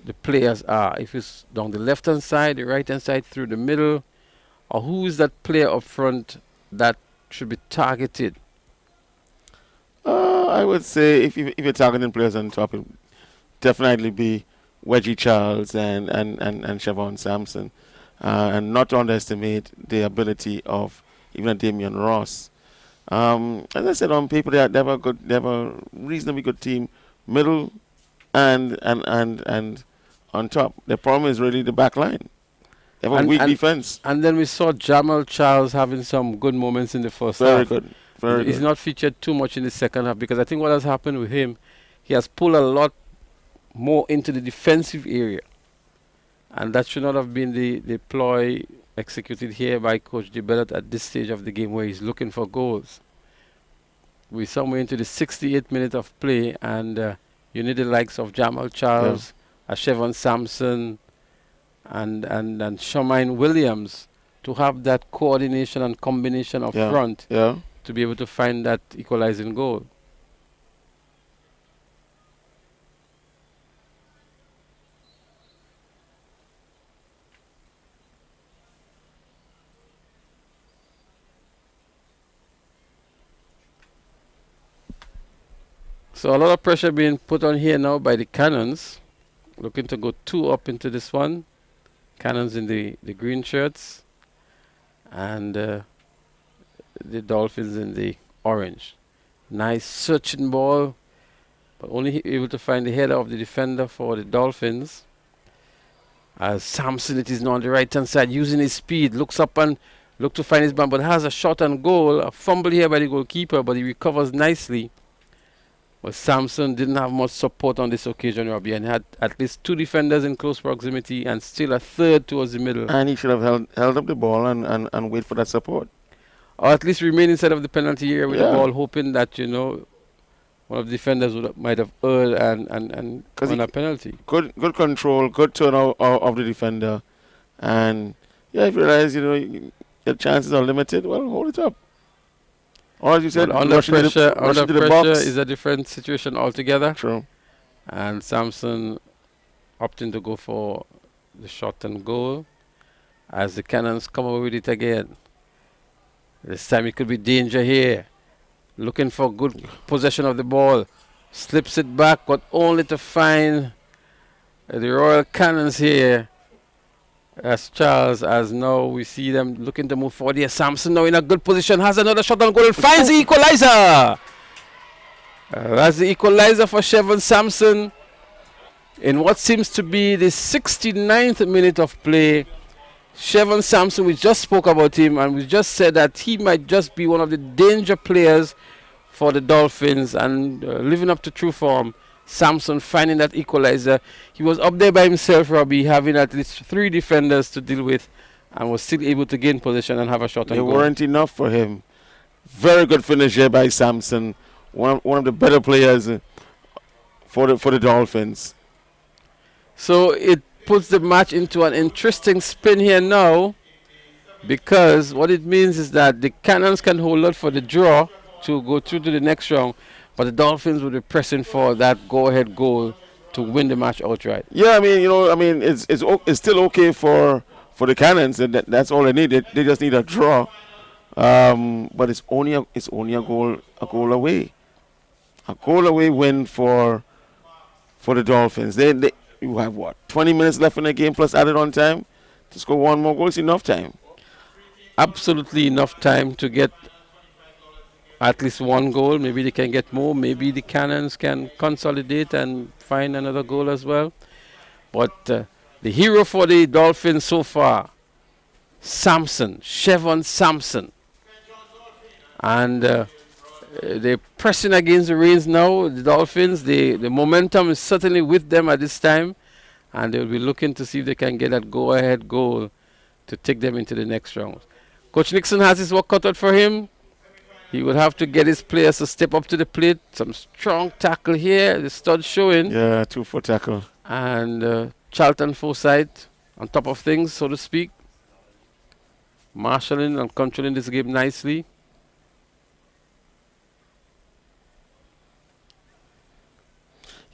the players are. If it's down the left-hand side, the right-hand side, through the middle, or who is that player up front that should be targeted? I would say if you're targeting players on top, it would definitely be Wedgie Charles and Siobhan Sampson. And not to underestimate the ability of even a Damian Ross. As I said, on paper they have a reasonably good team, middle and on top. The problem is really the back line. They have a weak defense. And then we saw Jamal Charles having some good moments in the first half. Very good. He's not featured too much in the second half, because I think what has happened with him, he has pulled a lot more into the defensive area. And that should not have been the ploy executed here by Coach DeBellet at this stage of the game where he's looking for goals. We're somewhere into the 68th minute of play, and you need the likes of Jamal Charles, Ashevon Sampson, and Shamine Williams to have that coordination and combination up front to be able to find that equalizing goal. So a lot of pressure being put on here now by the Cannons, looking to go 2 up into this one. Cannons in the green shirts, and the Dolphins in the orange. Nice searching ball, but only able to find the header of the defender for the Dolphins. As Sampson, it is now on the right hand side, using his speed, looks up and look to find his man, but has a shot on goal. A fumble here by the goalkeeper, but he recovers nicely. But Sampson didn't have much support on this occasion, Robbie, and had at least 2 defenders in close proximity and still a third towards the middle. And he should have held up the ball and wait for that support. Or at least remain inside of the penalty area with the ball, hoping that, one of the defenders might have erred and won a penalty. Good control, good turnout of the defender. And, if you realize, your chances are limited, well, hold it up. Or as you said, under pressure is a different situation altogether. True. And Sampson opting to go for the shot and goal as the Cannons come away with it again. This time it could be danger here. Looking for good possession of the ball. Slips it back, but only to find the Royal Cannons here. As Charles, as now we see them looking to move forward here. Sampson now in a good position, has another shot on goal and finds the equalizer. That's the equalizer for Shevon Sampson in what seems to be the 69th minute of play. Shevon Sampson, we just spoke about him, and we just said that he might just be one of the danger players for the Dolphins and living up to true form. Sampson finding that equalizer. He was up there by himself, Robbie, having at least 3 defenders to deal with, and was still able to gain position and have a shot on goal. They weren't enough for him. Very good finish here by Sampson. One of the better players for the Dolphins. So it puts the match into an interesting spin here now, because what it means is that the Cannons can hold out for the draw to go through to the next round, but the Dolphins will be pressing for that go-ahead goal to win the match outright. Yeah, it's still okay for the Cannons, and that's all they need. They just need a draw, but it's only a goal away, win for the Dolphins. You have 20 minutes left in the game plus added on time to score 1 more goal. It's enough time. Absolutely enough time to get at least 1 goal. Maybe they can get more. Maybe the Cannons can consolidate and find another goal as well. But the hero for the Dolphins so far, Shevon Sampson. And they're pressing against the reins now, the Dolphins. The momentum is certainly with them at this time. And they'll be looking to see if they can get that go-ahead goal to take them into the next round. Coach Nixon has his work cut out for him. He would have to get his players to step up to the plate. Some strong tackle here. The stud showing. Yeah, 2-4 tackle. And Charlton Forsyth on top of things, so to speak. Marshalling and controlling this game nicely.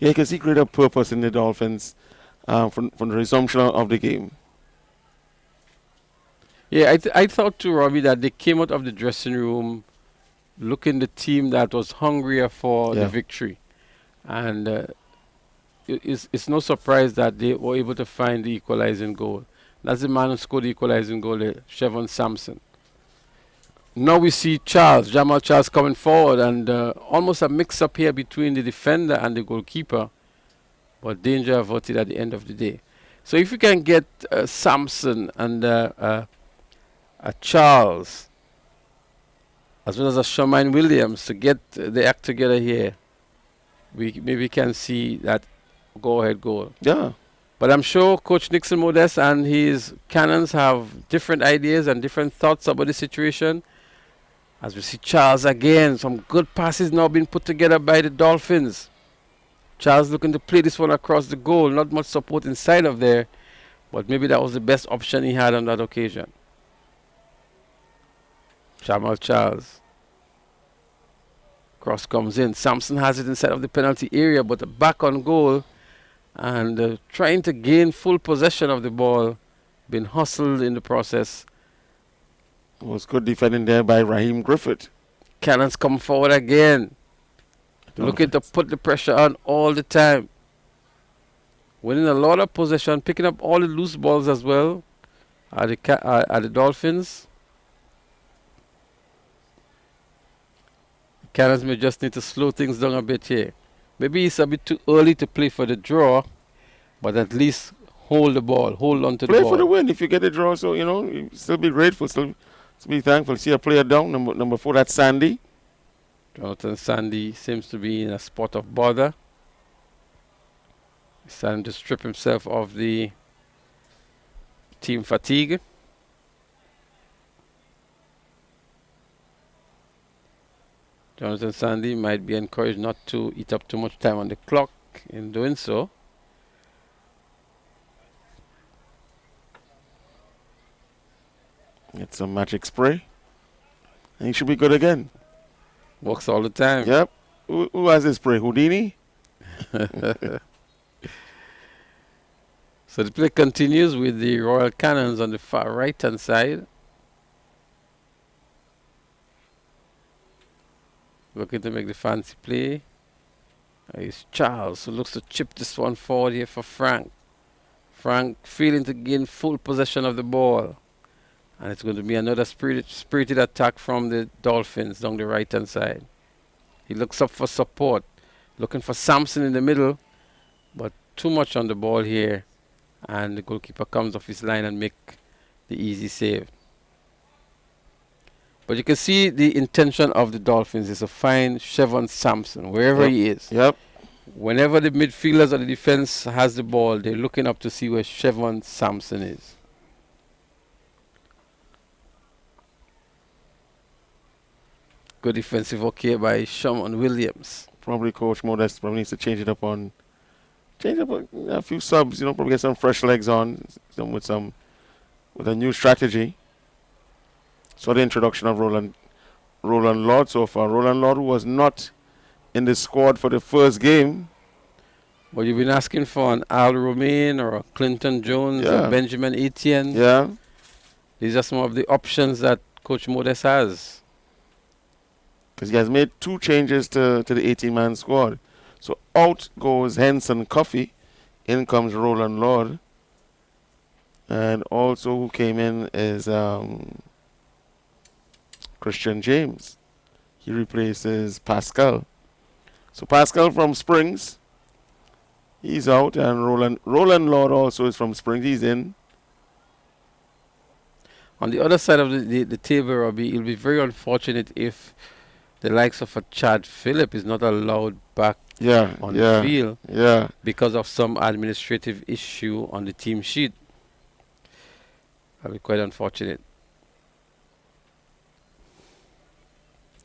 Yeah, you can see greater purpose in the Dolphins from the resumption of the game. Yeah, I thought too, Robbie, that they came out of the dressing room looking the team that was hungrier for the victory. And it's no surprise that they were able to find the equalizing goal. That's the man who scored the equalizing goal, Shevon Sampson. Now we see Jamal Charles coming forward, and almost a mix-up here between the defender and the goalkeeper. But danger averted at the end of the day. So if you can get Sampson and a Charles, as well as a Shamine Williams, to get the act together here, we maybe can see that go-ahead goal. Yeah. But I'm sure Coach Nixon Modest and his Cannons have different ideas and different thoughts about the situation. As we see Charles again, some good passes now being put together by the Dolphins. Charles looking to play this one across the goal. Not much support inside of there, but maybe that was the best option he had on that occasion. Jamal Charles. Cross comes in. Sampson has it inside of the penalty area, but the back on goal and trying to gain full possession of the ball. Been hustled in the process. It was good defending there by Raheem Griffith. Cannons come forward again. Looking to put the pressure on all the time. Winning a lot of possession, picking up all the loose balls as well at the Dolphins. Cannons may just need to slow things down a bit here. Maybe it's a bit too early to play for the draw, but at least hold the ball, hold on to the ball. Play for the win if you get a draw, so, you know, you still be grateful, still be thankful. See a player down, number 4, that's Sandy. Jonathan Sandy seems to be in a spot of bother. He's starting to strip himself of the team fatigue. Jonathan Sandy might be encouraged not to eat up too much time on the clock in doing so. Get some magic spray. And he should be good again. Works all the time. Yep. Who has this spray? Houdini? So the play continues with the Royal Cannons on the far right-hand side. Looking to make the fancy play. It's Charles who looks to chip this one forward here for Frank. Frank feeling to gain full possession of the ball. And it's going to be another spirited attack from the Dolphins down the right-hand side. He looks up for support. Looking for Sampson in the middle. But too much on the ball here. And the goalkeeper comes off his line and make the easy save. But you can see the intention of the Dolphins is to find Chevron Sampson, wherever he is. Yep. Whenever the midfielders or the defense has the ball, they're looking up to see where Chevron Sampson is. Good defensive work here by Shaman Williams. Probably Coach Modest probably needs to change it up a few subs, you know, probably get some fresh legs on, with a new strategy. So the introduction of Roland Lord so far. Roland Lord, who was not in the squad for the first game. Well, you've been asking for an Al Romain or a Clinton Jones or Benjamin Etienne. Yeah. These are some of the options that Coach Modest has. Because he has made 2 changes to the 18-man squad. So out goes Henson Coffey. In comes Roland Lord. And also who came in is Christian James. He replaces Pascal. So Pascal from Springs, he's out, and Roland Lord also is from Springs. He's in. On the other side of the table, Robbie, it'll be very unfortunate if the likes of a Chad Phillip is not allowed back on the field because of some administrative issue on the team sheet. That'll be quite unfortunate.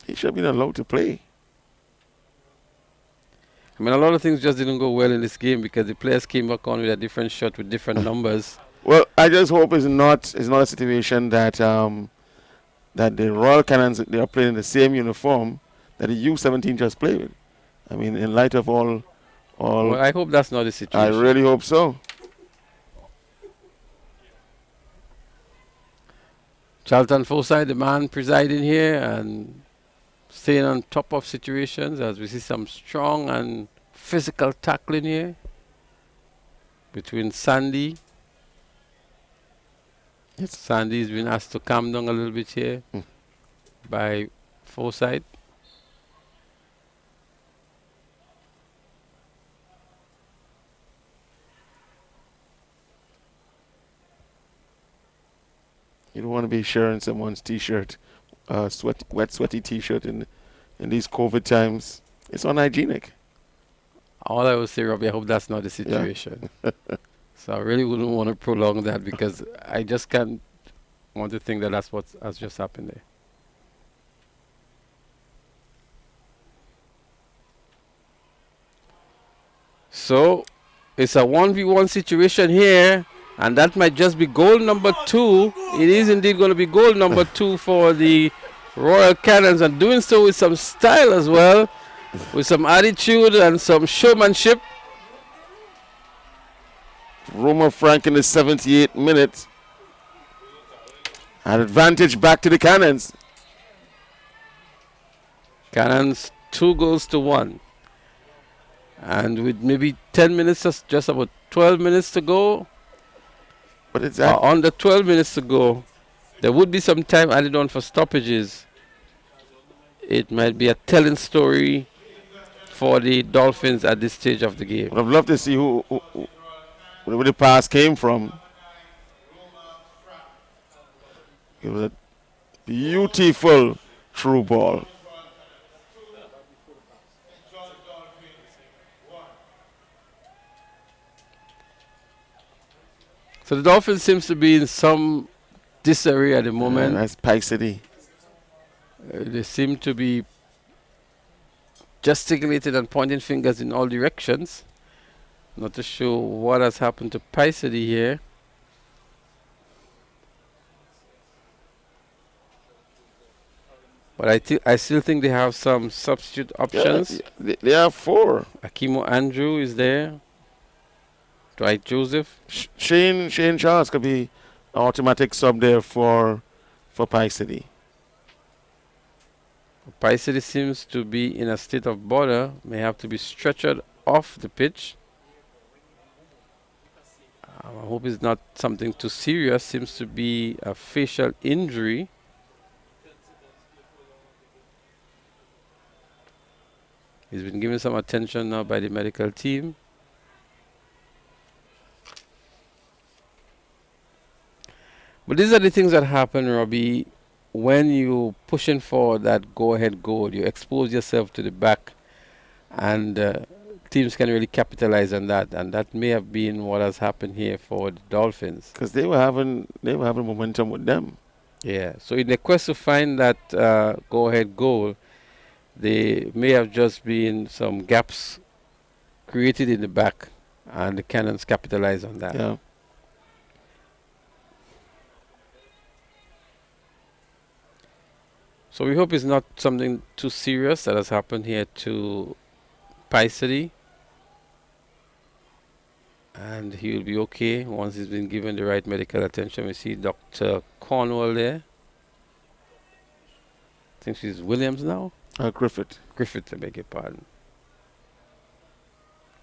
He should have been allowed to play. I mean, a lot of things just didn't go well in this game because the players came back on with a different shot with different numbers. Well, I just hope it's not a situation that that the Royal Cannons, they are playing in the same uniform that the U17 just played with. I mean, in light of all. Well, I hope that's not the situation. I really hope so. Charlton Forsyth, the man presiding here and staying on top of situations as we see some strong and physical tackling here between Sandy. Sandy's been asked to calm down a little bit here by Forsyth. You don't want to be sharing someone's T-shirt, wet, sweaty T-shirt in these COVID times. It's unhygienic. All I will say, Robbie, I hope that's not the situation. Yeah. So I really wouldn't want to prolong that because I just can't want to think that that's what has just happened there. So it's a 1v1 situation here, and that might just be goal number 2. It is indeed going to be goal number 2 for the Royal Cannons, and doing so with some style as well, with some attitude and some showmanship. Roma Frank in the 78th minute. An advantage back to the Cannons. Cannons 2 goals to 1. And with maybe 10 minutes, just about 12 minutes to go, But it's that. under 12 minutes to go, there would be some time added on for stoppages. It might be a telling story for the Dolphins at this stage of the game. I'd love to see where the pass came from. It was a beautiful through ball. So the Dolphins seems to be in some disarray at the moment. That's Pike City. They seem to be gesticulating and pointing fingers in all directions. Not too sure what has happened to Pike City here. But I still think they have some substitute options. Yeah, they have 4. Akimo Andrew is there. Dwight Joseph. Shane Charles could be an automatic sub there for Pike City. Pike City seems to be in a state of bother. May have to be stretchered off the pitch. I hope it's not something too serious. Seems to be a facial injury. He's been given some attention now by the medical team. But these are the things that happen, Robbie, when you pushing for that go-ahead goal. You expose yourself to the back, and teams can really capitalize on that. And that may have been what has happened here for the Dolphins. Because they were having momentum with them. Yeah. So in the quest to find that go-ahead goal, there may have just been some gaps created in the back, and the Cannons capitalize on that. Yeah. So we hope it's not something too serious that has happened here to Pike City. And he will be okay once he's been given the right medical attention. We see Dr. Cornwall there. I think she's Williams now. Griffith. Griffith, I beg your pardon.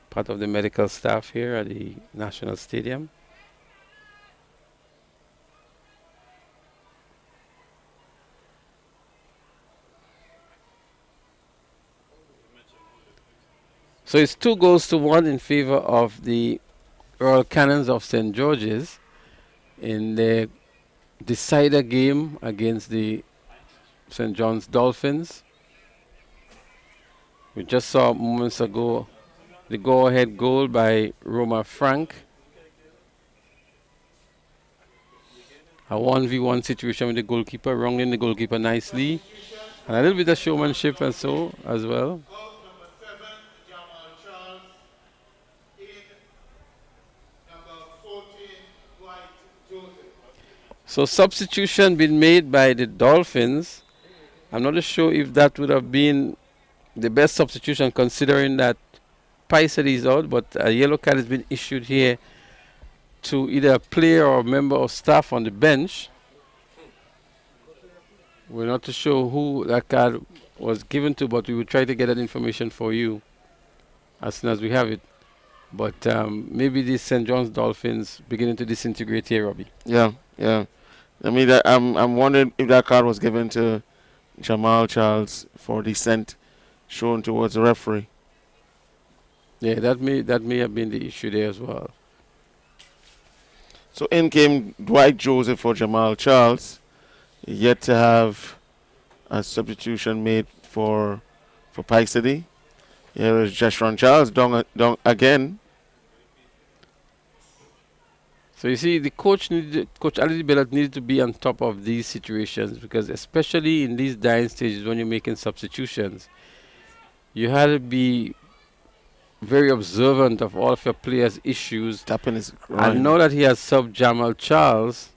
Part of the medical staff here at the National Stadium. So it's 2 goals to 1 in favor of the Royal Cannons of St. George's in the decider game against the St. John's Dolphins. We just saw moments ago the go-ahead goal by Roma Frank. A 1v1 situation with the goalkeeper, wronging the goalkeeper nicely. And a little bit of showmanship and so as well. So substitution been made by the Dolphins. I'm not sure if that would have been the best substitution considering that Pike City is out, but a yellow card has been issued here to either a player or a member of staff on the bench. We're not too sure who that card was given to, but we will try to get that information for you as soon as we have it. But maybe these St. John's Dolphins beginning to disintegrate here, Robbie. Yeah. I mean, I'm wondering if that card was given to Jamal Charles for dissent shown towards the referee. Yeah, that may have been the issue there as well. So in came Dwight Joseph for Jamal Charles. Yet to have a substitution made for Pike City. Here is Jeshron Charles down again. So you see, the coach Ali Bellat needed to be on top of these situations, because especially in these dying stages when you're making substitutions, you had to be very observant of all of your players' issues. Tapping his I groin. know that he has sub Jamal Charles,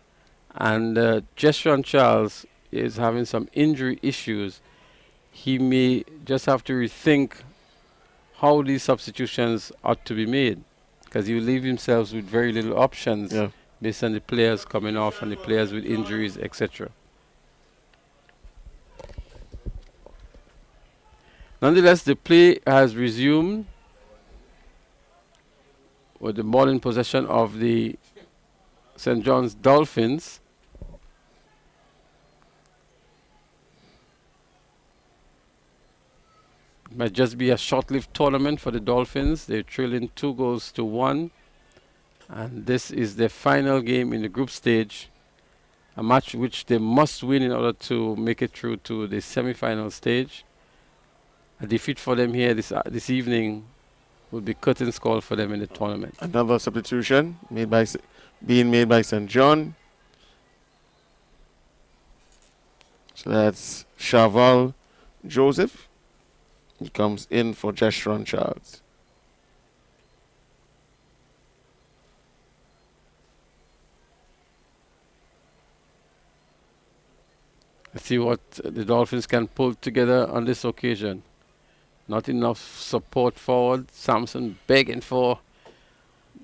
and Jeshron Charles is having some injury issues. He may just have to rethink how these substitutions ought to be made, because he will leave himself with very little options based on the players coming off and the players with injuries, etc. Nonetheless, the play has resumed with the ball in possession of the St. John's Dolphins. It might just be a short-lived tournament for the Dolphins. They're trailing 2-1. And this is their final game in the group stage, a match which they must win in order to make it through to the semi-final stage. A defeat for them here this evening would be curtains call for them in the tournament. Another substitution being made by St. John. So that's Chaval Joseph. He comes in for Jeshron Charles. Let's see what the Dolphins can pull together on this occasion. Not enough support forward. Samson begging for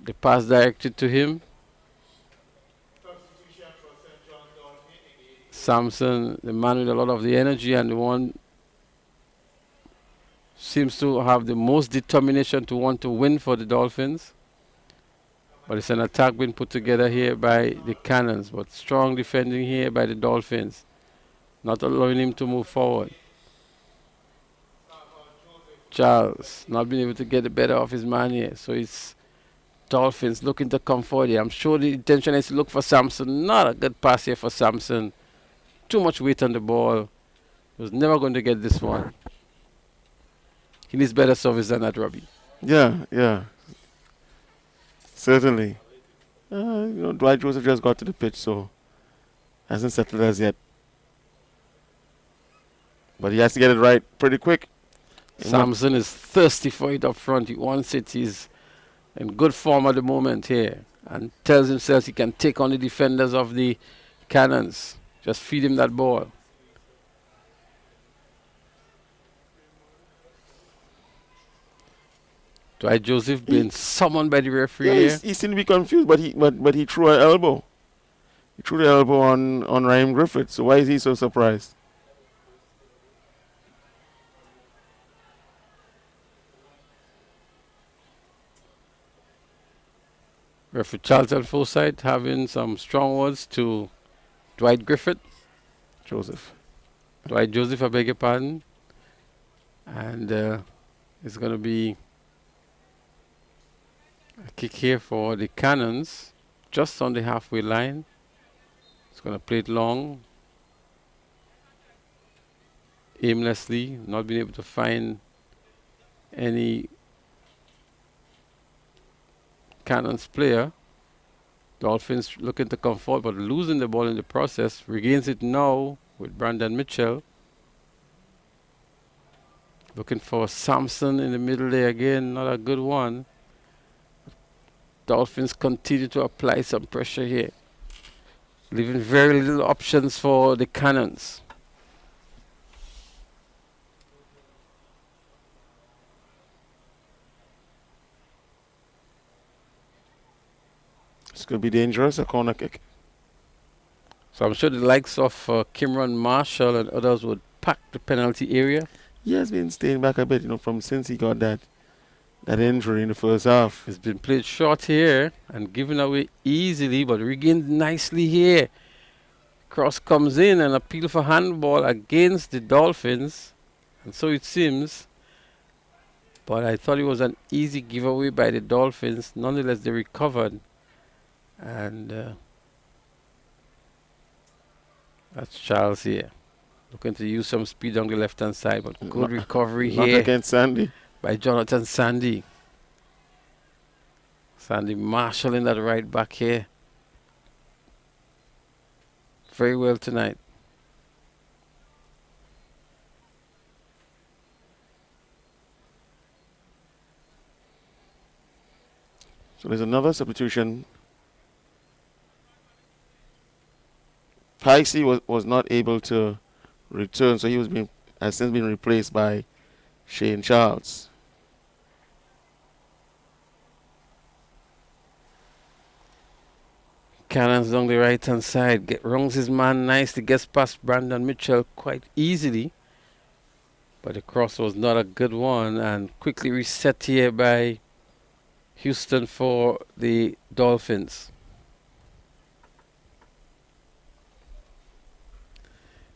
the pass directed to him. Samson, the man with a lot of the energy and the one seems to have the most determination to want to win for the Dolphins. But it's an attack being put together here by the Cannons, but strong defending here by the Dolphins, not allowing him to move forward. Charles not being able to get the better of his man here. So it's Dolphins looking to come forward here. I'm sure the intention is to look for Samson. Not a good pass here for Samson. Too much weight on the ball. He was never going to get this one. He needs better service than that, Robbie. Yeah. Certainly. Dwight Joseph just got to the pitch, so hasn't settled as yet. But he has to get it right pretty quick. Samson is thirsty for it up front. He wants it. He's in good form at the moment here and tells himself he can take on the defenders of the Cannons. Just feed him that ball. Dwight Joseph being summoned by the referee here. He seemed to be confused, but he threw an elbow. He threw the elbow on Raheem Griffith. So why is he so surprised? Referee Charlton Forsyth having some strong words to Dwight Joseph, I beg your pardon. And it's going to be a kick here for the Cannons, just on the halfway line. It's going to play it long, aimlessly, not being able to find any Cannons player. Dolphins looking to come forward, but losing the ball in the process. Regains it now with Brandon Mitchell. Looking for Samson in the middle there again. Not a good one. Dolphins continue to apply some pressure here, leaving very little options for the Cannons. It's going to be dangerous, a corner kick. So I'm sure the likes of Kimron Marshall and others would pack the penalty area. He has been staying back a bit, from since he got that injury in the first half. It's been played short here and given away easily, but regained nicely here. Cross comes in and appeal for handball against the Dolphins, and so it seems. But I thought it was an easy giveaway by the Dolphins. Nonetheless, they recovered. And that's Charles here, looking to use some speed on the left-hand side, but good recovery Not here against Sandy. by Jonathan Sandy. Sandy marshalling that right back here. very well tonight. So there's another substitution. Pikesy was not able to return, so he has since been replaced by Shane Charles. Cannons on the right hand side. Runs his man nicely, gets past Brandon Mitchell quite easily. But the cross was not a good one, and quickly reset here by Houston for the Dolphins.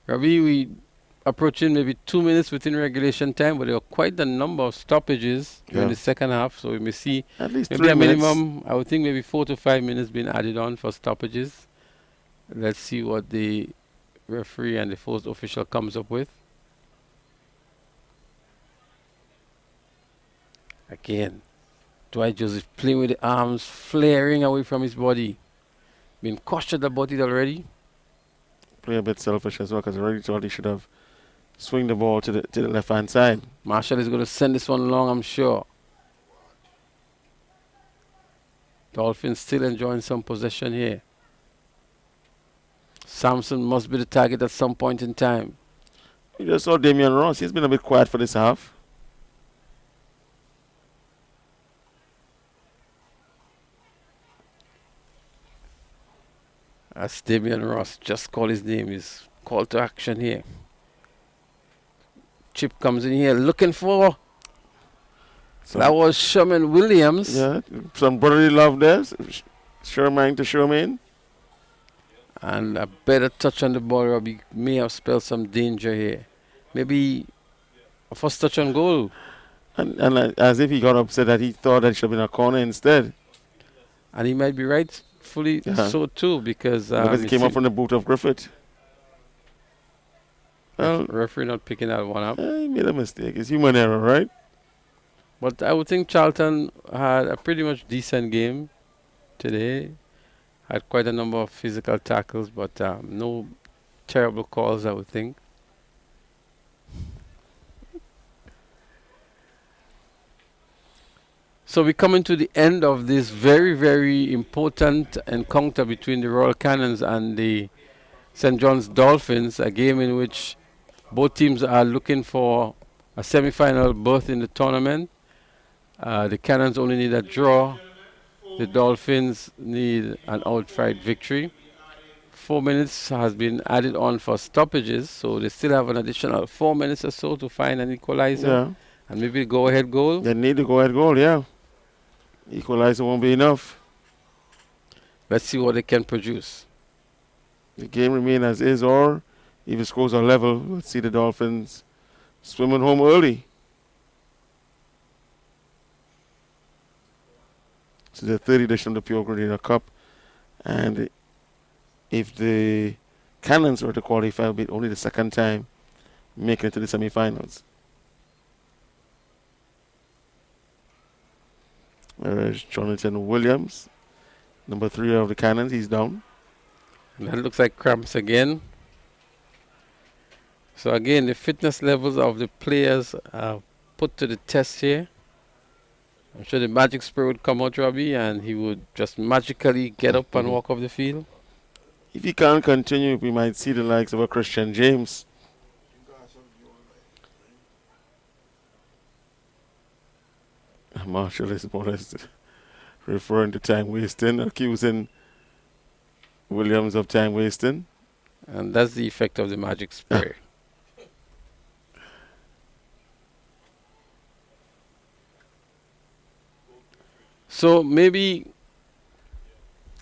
Ravi, we approaching maybe 2 minutes within regulation time, but there were quite a number of stoppages during the second half, so we may see at least maybe 3 a minutes. minimum, I would think maybe 4 to 5 minutes being added on for stoppages. Let's see what the referee and the fourth official comes up with. Again, Dwight Joseph playing with the arms, flaring away from his body. Been cautioned about it already. Play a bit selfish as well, because I really thought he should have swung the ball to the left-hand side. Marshall is going to send this one long, I'm sure. Dolphins still enjoying some possession here. Sampson must be the target at some point in time. You just saw Damian Ross. He's been a bit quiet for this half. As Damian Ross, just call his name, is call to action here. Chip comes in here looking for. That was Sherman Williams. Yeah, some brotherly love there. Sherman to Sherman. And a better touch on the ball, Robbie, may have spelled some danger here. Maybe a first touch on goal. And as if he got upset that he thought that it should have been a corner instead. And he might be right. Fully so too, because it came up from the boot of Griffith. Well, referee not picking that one up. He made a mistake. It's human error, right? But I would think Charlton had a pretty much decent game today. Had quite a number of physical tackles, but no terrible calls, I would think. So we're coming to the end of this very, very important encounter between the Royal Cannons and the St. John's Dolphins, a game in which both teams are looking for a semi-final berth in the tournament. The Cannons only need a draw. The Dolphins need an outright victory. 4 minutes has been added on for stoppages, so they still have an additional 4 minutes or so to find an equalizer. Yeah. And maybe a go-ahead goal. They need the go-ahead goal, yeah. Equalizer won't be enough. Let's see what they can produce. The game remains as is, or if the scores are level, we'll see the Dolphins swimming home early. This is the third edition of the Pure Grenada Cup, and if the Cannons were to qualify, it will be only the second time making it to the semi-finals. There is Jonathan Williams, number 3 of the Cannons. He's down. And that looks like cramps again. So again, the fitness levels of the players are put to the test here. I'm sure the magic spray would come out, Robbie, and he would just magically get up and walk off the field. If he can't continue, we might see the likes of a Christian James. Marshall is more or less referring to time wasting, accusing Williams of time wasting. And that's the effect of the magic spray. So maybe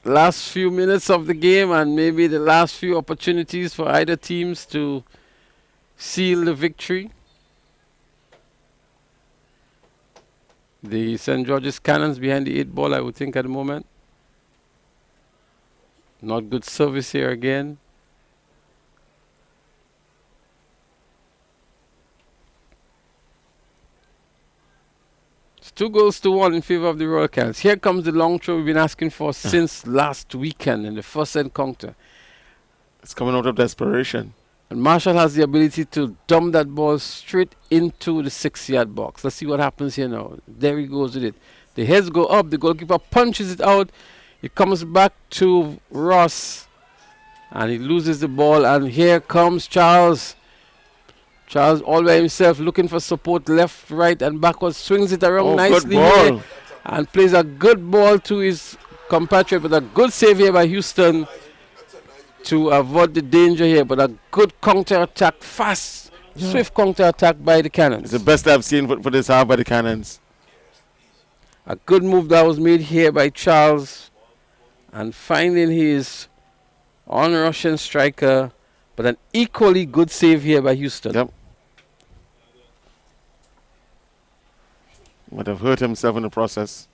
last few minutes of the game and maybe the last few opportunities for either teams to seal the victory. The St. George's Cannons behind the 8 ball, I would think, at the moment. Not good service here again. It's 2-1 in favor of the Royal Cannons. Here comes the long throw we've been asking for since last weekend in the first encounter. It's coming out of desperation. And Marshall has the ability to dump that ball straight into the 6-yard box. Let's see what happens here now. There he goes with it. The heads go up. The goalkeeper punches it out. It comes back to Ross. And he loses the ball. And here comes Charles. Charles all by himself looking for support left, right, and backwards. Swings it around nicely here. And plays a good ball to his compatriot. But a good save here by Houston to avoid the danger here, but a good counter-attack, fast, swift counter-attack by the Cannons. It's the best I've seen for this half by the Cannons. A good move that was made here by Charles, and finding his on-Russian striker, but an equally good save here by Houston. Yep. Might have hurt himself in the process.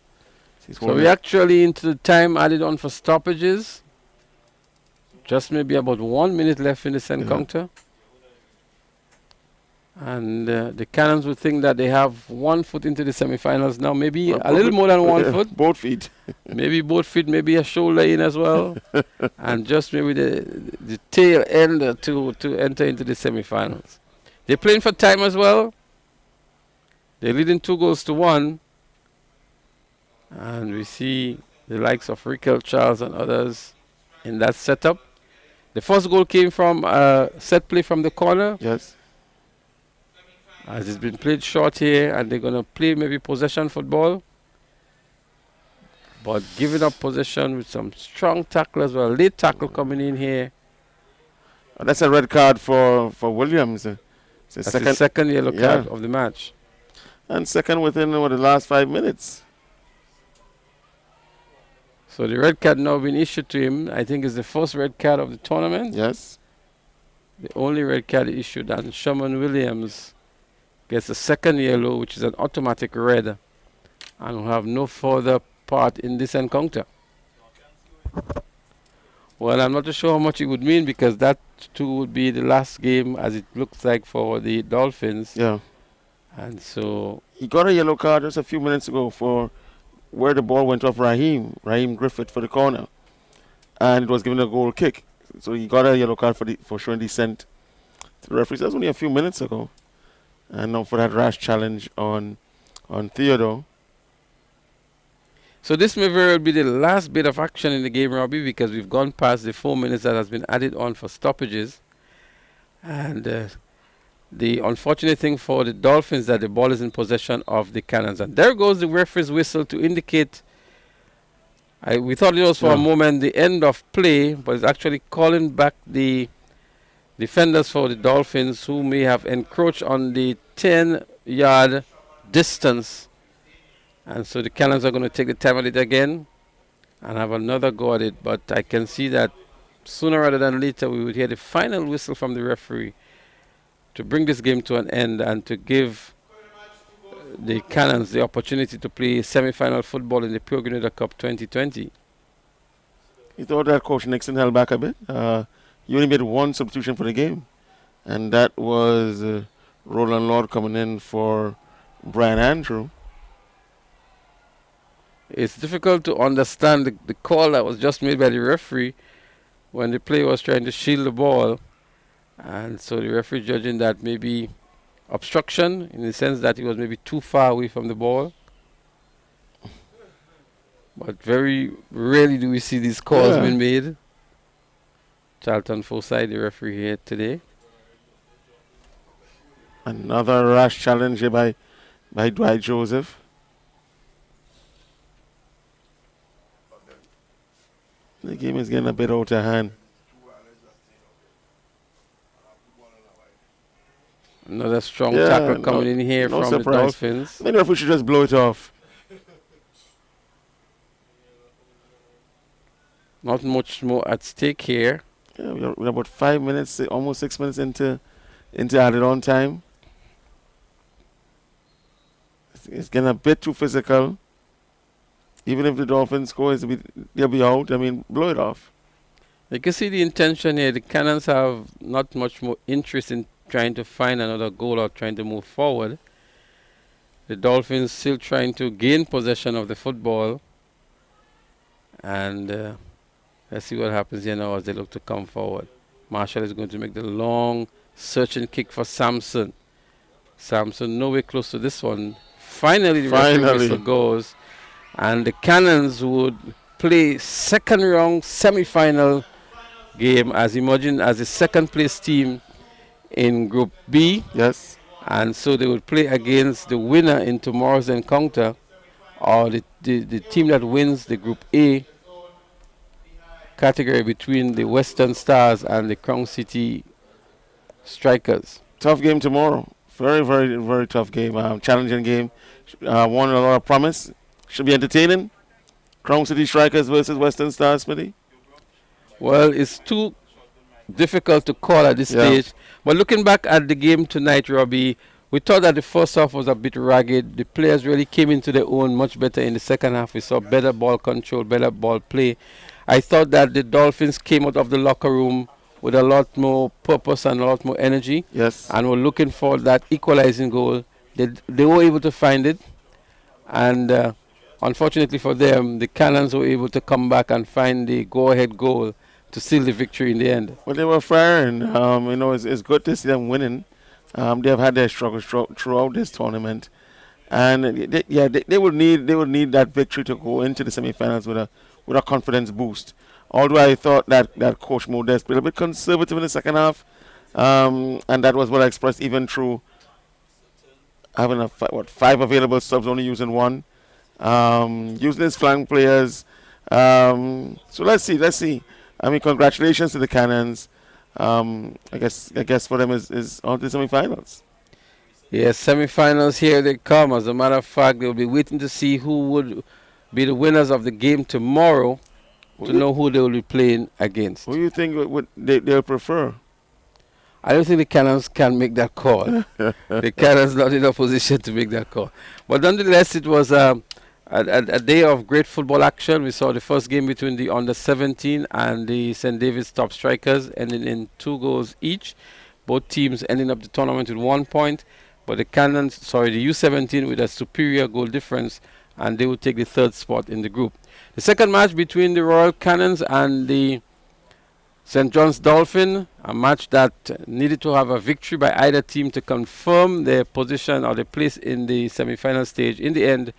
So we're actually into the time added on for stoppages. Just maybe about 1 minute left in this encounter. And the Cannons would think that they have 1 foot into the semi-finals now. Maybe a little more than 1 foot. Both feet. Maybe both feet, maybe a shoulder in as well. And just maybe the tail end to enter into the semi-finals. They're playing for time as well. They're leading 2-1. And we see the likes of Riquel, Charles, and others in that setup. The first goal came from set play from the corner. Yes. As it's been played short here, and they're going to play maybe possession football. But giving up possession with some strong tackle as well. Late tackle coming in here. That's a red card for Williams. That's the second yellow card of the match. And second within the last 5 minutes. So the red card now been issued to him. I think it's the first red card of the tournament. Yes. The only red card issued, and Sherman Williams gets a second yellow, which is an automatic red, and will have no further part in this encounter. Well, I'm not too sure how much it would mean, because that too would be the last game, as it looks like, for the Dolphins. Yeah. And so he got a yellow card just a few minutes ago for where the ball went off Raheem Griffith for the corner, and it was given a goal kick. So he got a yellow card for showing dissent to the referees. That was only a few minutes ago. And now for that rash challenge on Theodore. So this may very well be the last bit of action in the game, Robbie, because we've gone past the 4 minutes that has been added on for stoppages. And the unfortunate thing for the Dolphins that the ball is in possession of the Cannons. And there goes the referee's whistle to indicate, we thought it was for a moment the end of play, but it's actually calling back the defenders for the Dolphins who may have encroached on the 10-yard distance. And so the Cannons are going to take the time at it again and have another go at it. But I can see that sooner rather than later we would hear the final whistle from the referee to bring this game to an end and to give the Cannons the opportunity to play semi-final football in the Pure Grenada Cup 2020. You thought that Coach Nixon held back a bit? He only made one substitution for the game, and that was Roland Lord coming in for Brian Andrew. It's difficult to understand the call that was just made by the referee when the player was trying to shield the ball. And so the referee judging that maybe obstruction, in the sense that he was maybe too far away from the ball. But very rarely do we see these calls being made. Charlton Forsyth, the referee here today. Another rash challenge here by Dwight Joseph. The game is getting a bit out of hand. Another strong tackle coming in here from the Dolphins. Maybe if we should just blow it off. Not much more at stake here. Yeah, we're about 5 minutes, almost 6 minutes into added on time. It's getting a bit too physical. Even if the Dolphins score, they'll be out. I mean, blow it off. You can see the intention here. The Cannons have not much more interest in trying to find another goal or trying to move forward. The Dolphins still trying to gain possession of the football. And let's see what happens here now as they look to come forward. Marshall is going to make the long searching kick for Sampson. Sampson nowhere close to this one. Finally, the referee whistle goes. And the Cannons would play second round semi-final game as emerging as the second place team in Group B. Yes. And so they would play against the winner in tomorrow's encounter, or the team that wins the Group A category between the Western Stars and the Crown City Strikers. Tough game tomorrow. Very, very, very tough game. Challenging game. One a lot of promise. Should be entertaining. Crown City Strikers versus Western Stars, Smitty. Well, it's too difficult to call at this stage. But looking back at the game tonight, Robbie, we thought that the first half was a bit ragged. The players really came into their own much better in the second half. We saw better ball control, better ball play. I thought that the Dolphins came out of the locker room with a lot more purpose and a lot more energy. Yes. And were looking for that equalizing goal. They were able to find it. And unfortunately for them, the Cannons were able to come back and find the go-ahead goal to seal the victory in the end. Well, they were firing. It's good to see them winning. They have had their struggles throughout this tournament, and they would need that victory to go into the semifinals with a confidence boost. Although I thought that Coach Modest played a bit conservative in the second half, and that was what I expressed even through having 5 available subs, only using 1, using his flank players. So let's see. I mean, congratulations to the Cannons. I guess for them is on to the semifinals. Yes, semifinals, here they come. As a matter of fact, they'll be waiting to see who would be the winners of the game tomorrow to know who they will be playing against. Who do you think they'll prefer? I don't think the Cannons can make that call. The Cannons not in a position to make that call. But nonetheless, it was a day of great football action. We saw the first game between the under-17 and the St. David's Top Strikers ending in 2 goals each. Both teams ending up the tournament with 1 point. But the U17 with a superior goal difference, and they will take the 3rd spot in the group. The second match between the Royal Cannons and the St. John's Dolphins, a match that needed to have a victory by either team to confirm their position or their place in the semi-final stage. In the end,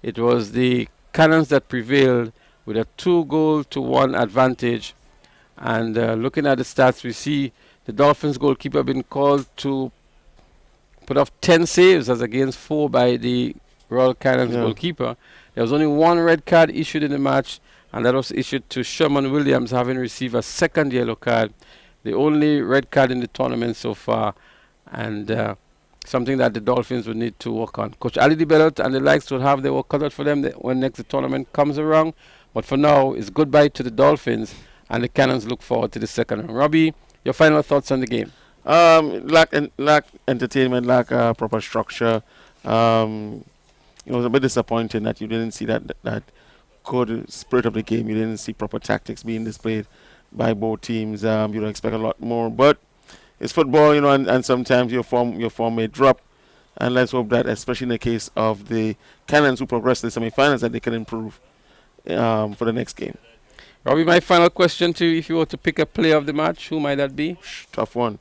it was the Cannons that prevailed with a 2-1 advantage. And looking at the stats, we see the Dolphins goalkeeper being called to put off 10 saves as against 4 by the Royal Cannons goalkeeper. There was only 1 red card issued in the match, and that was issued to Sherman Williams, having received a 2nd yellow card, the only red card in the tournament so far, and something that the Dolphins would need to work on. Coach Ali DeBellot and the likes will have their work cut out for them when next the tournament comes around, but for now, it's goodbye to the Dolphins, and the Cannons look forward to the second round. Robbie, your final thoughts on the game? Lack entertainment, lack proper structure. It was a bit disappointing that you didn't see that good spirit of the game. You didn't see proper tactics being displayed by both teams. You don't expect a lot more, but it's football, and sometimes your form may drop. And let's hope that, especially in the case of the Cannons who progress to the semi-finals, that they can improve for the next game. Robbie, my final question to you: if you were to pick a player of the match, who might that be? Tough one.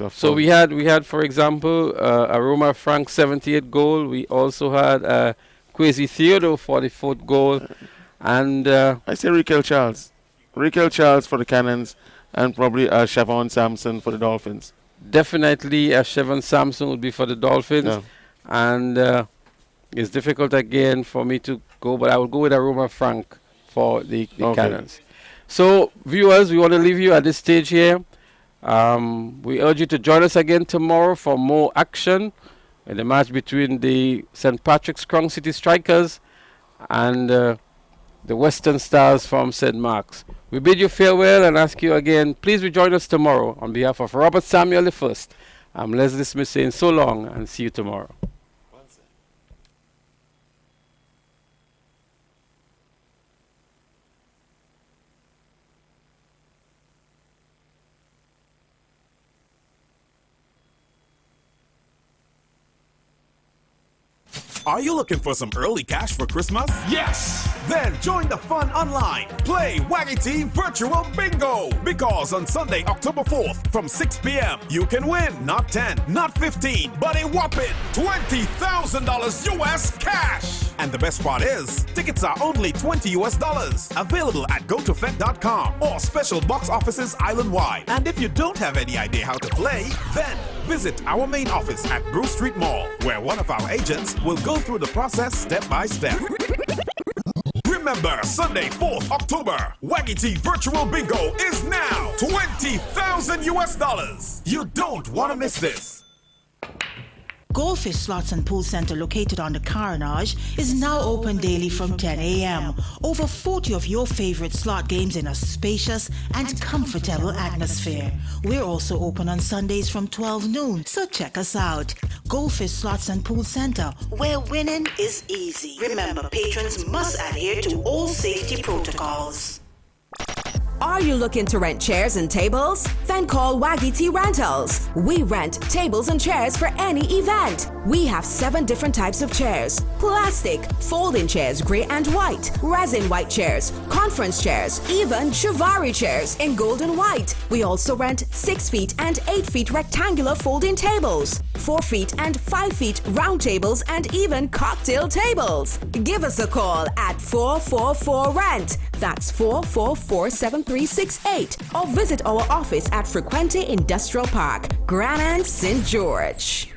So we had, for example, Aroma Frank 78 goal. We also had Kwesi Theodore 44th goal, and I say Raquel Charles for the Cannons, and probably Shavon Sampson for the Dolphins. Definitely, Shavon Sampson would be for the Dolphins, and it's difficult again for me to go, but I will go with Aroma Frank for the Cannons. So, viewers, we want to leave you at this stage here. We urge you to join us again tomorrow for more action in the match between the St. Patrick's Crown City Strikers and the Western Stars from St. Mark's. We bid you farewell and ask you again, please rejoin us tomorrow. On behalf of Robert Samuel I, I'm Leslie Smith saying so long and see you tomorrow. Are you looking for some early cash for Christmas? Yes! Then join the fun online. Play waggy-t Virtual Bingo. Because on Sunday, October 4th, from 6 p.m., you can win not 10, not 15, but a whopping $20,000 US cash. And the best part is, tickets are only $20 US. Available at gotofet.com or special box offices island-wide. And if you don't have any idea how to play, then visit our main office at Bruce Street Mall, where one of our agents will go through the process step by step. Remember, Sunday, 4th October, waggy-t Virtual Bingo is now $20,000 US. You don't want to miss this. Goldfish Slots and Pool Center, located on the Carnage, is now open daily from 10 a.m. Over 40 of your favorite slot games in a spacious and comfortable atmosphere. We're also open on Sundays from 12 noon, so check us out. Goldfish Slots and Pool Center, where winning is easy. Remember, patrons must adhere to all safety protocols. Are you looking to rent chairs and tables? Then call waggy-t Rentals. We rent tables and chairs for any event. We have 7 different types of chairs: plastic, folding chairs, gray and white, resin white chairs, conference chairs, even Chivari chairs in gold and white. We also rent 6 feet and 8 feet rectangular folding tables, 4 feet and 5 feet round tables, and even cocktail tables. Give us a call at 444-RENT. That's 444-7368. Or visit our office at Frequente Industrial Park, Grenada, St. George.